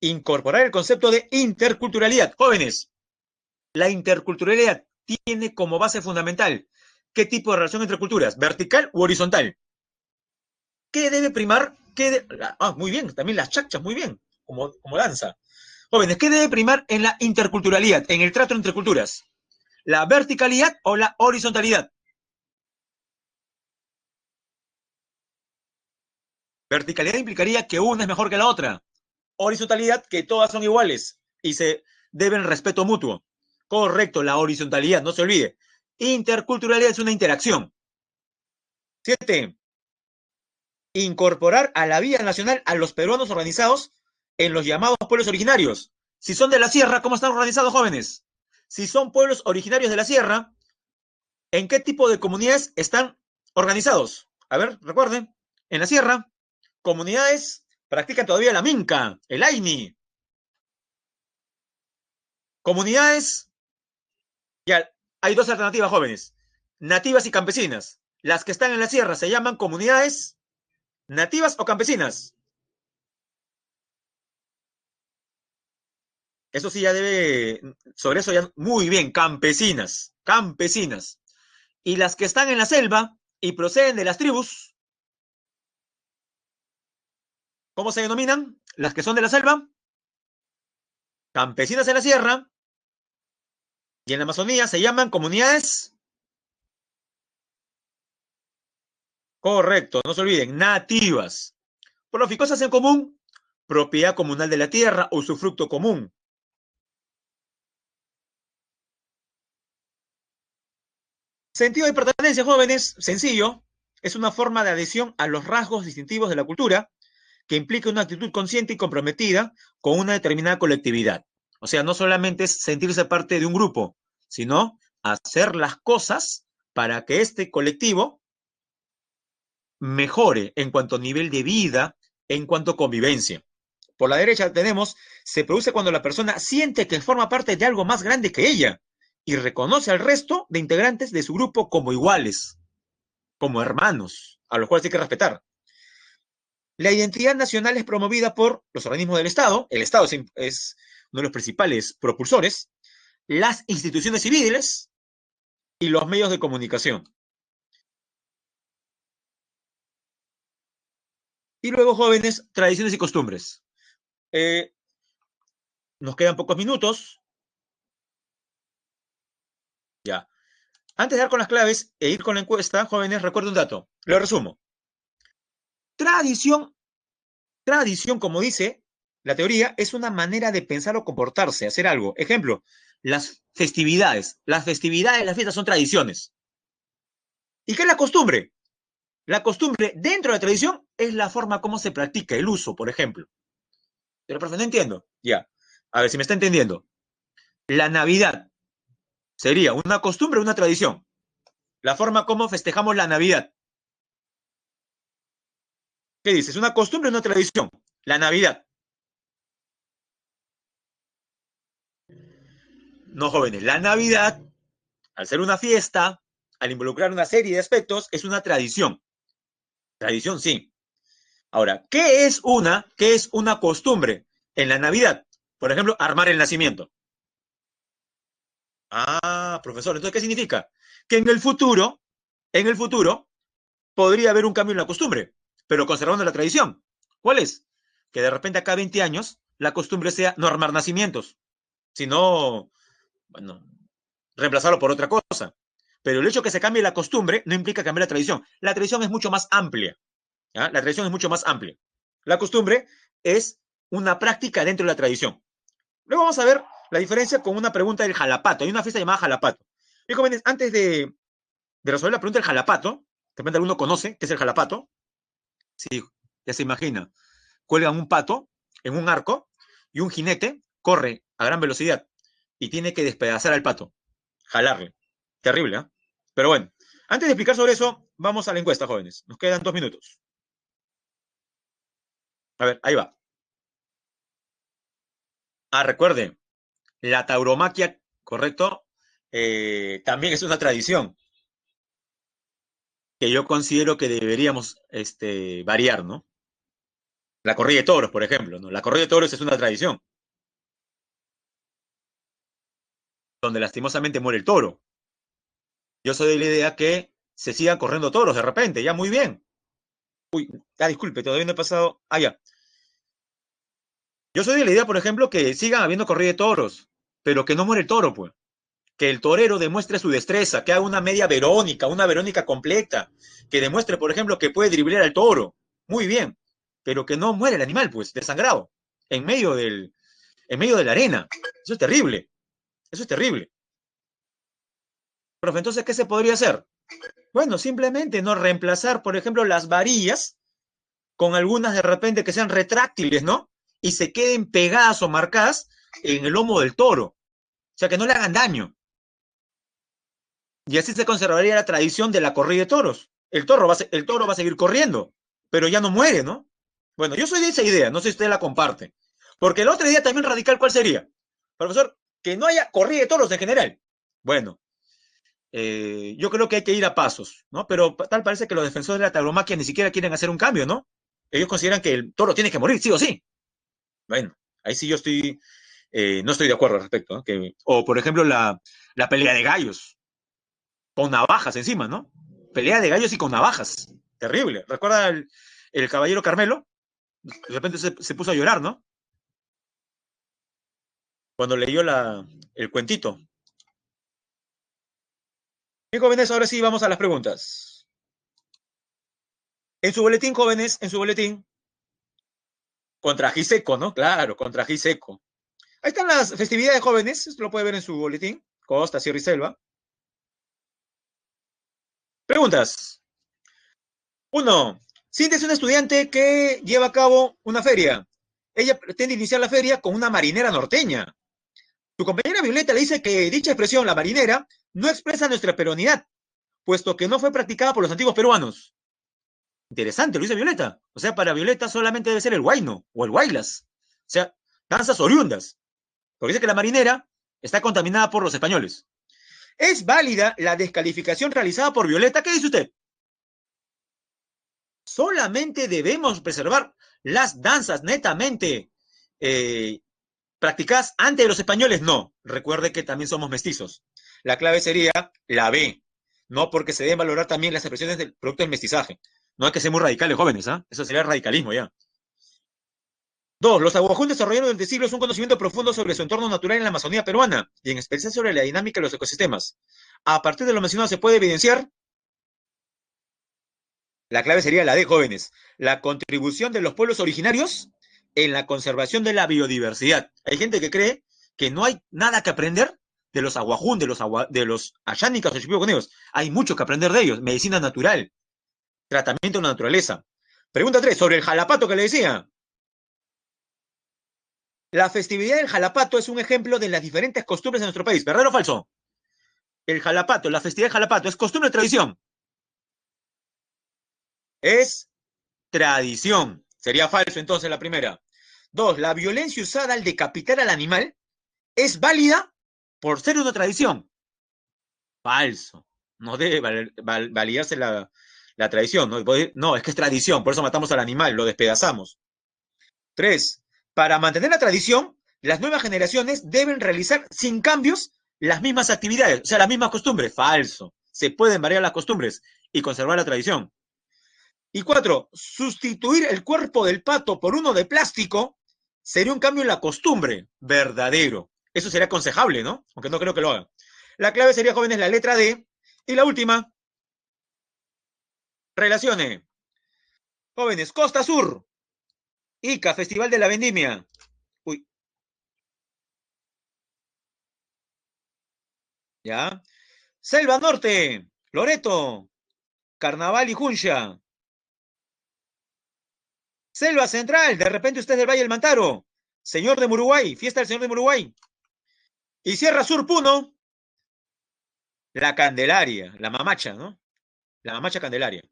Incorporar el concepto de interculturalidad. Jóvenes, la interculturalidad tiene como base fundamental ¿qué tipo de relación entre culturas? ¿Vertical u horizontal? ¿qué debe primar? Muy bien, también las chachas, muy bien, como danza. Jóvenes, ¿qué debe primar en la interculturalidad, en el trato entre culturas? ¿La verticalidad o la horizontalidad? Verticalidad implicaría que una es mejor que la otra. Horizontalidad, que todas son iguales y se deben respeto mutuo. Correcto, la horizontalidad, no se olvide. Interculturalidad es una interacción. 7. Incorporar a la vida nacional a los peruanos organizados en los llamados pueblos originarios. Si son de la sierra, ¿cómo están organizados, jóvenes? Si son pueblos originarios de la sierra, ¿en qué tipo de comunidades están organizados? A ver, recuerden, en la sierra, comunidades practican todavía la minca, el aini. Comunidades, ya hay dos alternativas, jóvenes, nativas y campesinas. Las que están en la sierra se llaman comunidades nativas o campesinas. Eso sí ya debe, sobre eso ya, muy bien, campesinas, campesinas. Y las que están en la selva y proceden de las tribus, ¿cómo se denominan? Las que son de la selva, campesinas en la sierra, y en la Amazonía se llaman comunidades, correcto, no se olviden, nativas. Por lo cosas en común, propiedad comunal de la tierra, usufructo común. Sentido de pertenencia, jóvenes, sencillo, es una forma de adhesión a los rasgos distintivos de la cultura que implica una actitud consciente y comprometida con una determinada colectividad. O sea, no solamente es sentirse parte de un grupo, sino hacer las cosas para que este colectivo mejore en cuanto a nivel de vida, en cuanto a convivencia. Por la derecha tenemos, se produce cuando la persona siente que forma parte de algo más grande que ella y reconoce al resto de integrantes de su grupo como iguales, como hermanos, a los cuales hay que respetar. La identidad nacional es promovida por los organismos del Estado, el Estado es uno de los principales propulsores, las instituciones civiles y los medios de comunicación. Y luego, jóvenes, tradiciones y costumbres. Eh, Nos quedan pocos minutos. Ya. Antes de dar con las claves e ir con la encuesta, jóvenes, recuerden un dato. Lo resumo. Tradición, tradición, como dice la teoría, es una manera de pensar o comportarse, hacer algo. Ejemplo, las festividades. Las festividades, las fiestas son tradiciones. ¿Y qué es la costumbre? La costumbre dentro de la tradición es la forma como se practica el uso, por ejemplo. Pero, profe, no entiendo. Ya. A ver si me está entendiendo. La Navidad sería una costumbre o una tradición. La forma como festejamos la Navidad. ¿Qué dices? ¿Una costumbre o una tradición? La Navidad. No, jóvenes. La Navidad, al ser una fiesta, al involucrar una serie de aspectos, es una tradición. Tradición, sí. Ahora, qué es una costumbre en la Navidad? Por ejemplo, armar el nacimiento. Ah, profesor, entonces, ¿qué significa? Que en el futuro, podría haber un cambio en la costumbre, pero conservando la tradición. ¿Cuál es? Que de repente acá a 20 años la costumbre sea no armar nacimientos, sino, bueno, reemplazarlo por otra cosa. Pero el hecho de que se cambie la costumbre no implica cambiar la tradición. La tradición es mucho más amplia. ¿Ya? La tradición es mucho más amplia. La costumbre es una práctica dentro de la tradición. Luego vamos a ver la diferencia con una pregunta del jalapato. Hay una fiesta llamada jalapato. Y jóvenes, antes de resolver la pregunta del jalapato, de repente alguno conoce qué es el jalapato. Sí, ya se imagina. Cuelgan un pato en un arco y un jinete corre a gran velocidad y tiene que despedazar al pato, jalarle. Terrible, ¿eh? Pero bueno, antes de explicar sobre eso, vamos a la encuesta, jóvenes. Nos quedan 2 minutos. A ver, ahí va. Ah, recuerde, la tauromaquia, ¿correcto? También es una tradición que yo considero que deberíamos variar, ¿no? La corrida de toros, por ejemplo, ¿no? La corrida de toros es una tradición, donde lastimosamente muere el toro. Yo soy de la idea que se sigan corriendo toros de repente, ya muy bien. Disculpe, todavía no he pasado. Ya. Yo soy de la idea, por ejemplo, que sigan habiendo corrida de toros, pero que no muere el toro, pues. Que el torero demuestre su destreza, que haga una media Verónica, una Verónica completa, que demuestre, por ejemplo, que puede driblar al toro. Muy bien, pero que no muere el animal, pues, desangrado, en medio de la arena. Eso es terrible, eso es terrible. Profe, entonces, ¿qué se podría hacer? Bueno, simplemente no reemplazar, por ejemplo, las varillas con algunas de repente que sean retráctiles, ¿no? Y se queden pegadas o marcadas en el lomo del toro. O sea, que no le hagan daño. Y así se conservaría la tradición de la corrida de toros. El toro va a seguir corriendo, pero ya no muere, ¿no? Bueno, yo soy de esa idea, no sé si usted la comparte. Porque la otra idea también radical, ¿cuál sería? Profesor, que no haya corrida de toros en general. Bueno, yo creo que hay que ir a pasos, ¿no? Pero tal parece que los defensores de la tauromaquia ni siquiera quieren hacer un cambio, ¿no? Ellos consideran que el toro tiene que morir, sí o sí. Bueno, ahí sí yo no estoy de acuerdo al respecto, ¿no? O, por ejemplo, la pelea de gallos, con navajas encima, ¿no? Pelea de gallos y con navajas. Terrible. ¿Recuerda el caballero Carmelo? De repente se puso a llorar, ¿no? Cuando leyó el cuentito. Bien, jóvenes, ahora sí vamos a las preguntas. En su boletín, jóvenes, en su boletín, contra Giseco, ¿no? Claro, contra Giseco. Ahí están las festividades jóvenes, esto lo puede ver en su boletín, Costa, Sierra y Selva. Preguntas. Uno, Cintia es una estudiante que lleva a cabo una feria. Ella pretende iniciar la feria con una marinera norteña. Su compañera Violeta le dice que dicha expresión, la marinera, no expresa nuestra peruanidad, puesto que no fue practicada por los antiguos peruanos. Interesante, lo dice Violeta. O sea, para Violeta solamente debe ser el huayno o el huaylas. O sea, danzas oriundas. Porque dice que la marinera está contaminada por los españoles. ¿Es válida la descalificación realizada por Violeta? ¿Qué dice usted? Solamente debemos preservar las danzas netamente practicadas antes de los españoles. No, recuerde que también somos mestizos. La clave sería la B, no porque se deben valorar también las expresiones del producto del mestizaje. No hay que ser muy radicales, jóvenes, ¿ah? Eso sería radicalismo ya. Dos, los aguajún desarrollaron durante siglos un conocimiento profundo sobre su entorno natural en la Amazonía peruana y en especial sobre la dinámica de los ecosistemas. A partir de lo mencionado se puede evidenciar, la clave sería la D, jóvenes, la contribución de los pueblos originarios en la conservación de la biodiversidad. Hay gente que cree que no hay nada que aprender de los aguajún, de los ayánicas o chipiboconeos. Hay mucho que aprender de ellos. Medicina natural, tratamiento de la naturaleza. Pregunta 3, sobre el jalapato que le decía. La festividad del jalapato es un ejemplo de las diferentes costumbres de nuestro país. ¿Verdadero o falso? El jalapato, la festividad del jalapato, ¿es costumbre o tradición? Es tradición. Sería falso entonces la primera. Dos, la violencia usada al decapitar al animal es válida por ser una tradición. Falso. No debe validarse la tradición. ¿No? No, es que es tradición, por eso matamos al animal, lo despedazamos. Tres, para mantener la tradición, las nuevas generaciones deben realizar sin cambios las mismas actividades, o sea, las mismas costumbres. Falso. Se pueden variar las costumbres y conservar la tradición. Y cuatro, sustituir el cuerpo del pato por uno de plástico sería un cambio en la costumbre. Verdadero. Eso sería aconsejable, ¿no? Aunque no creo que lo haga. La clave sería, jóvenes, la letra D. Y la última, relacione. Jóvenes, Costa Sur. Ica, Festival de la Vendimia. Uy, ya. Selva Norte, Loreto, Carnaval y Juncha. Selva Central, de repente usted es del Valle del Mantaro. Señor de Muruguay, fiesta del Señor de Muruguay. Y Sierra Sur, Puno, la Candelaria, la mamacha, ¿no? La mamacha Candelaria.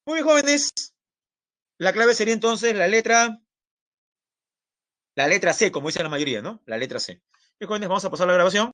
Muy bien, jóvenes. La clave sería entonces la letra C, como dice la mayoría, ¿no? La letra C. Bien, jóvenes, vamos a pasar la grabación.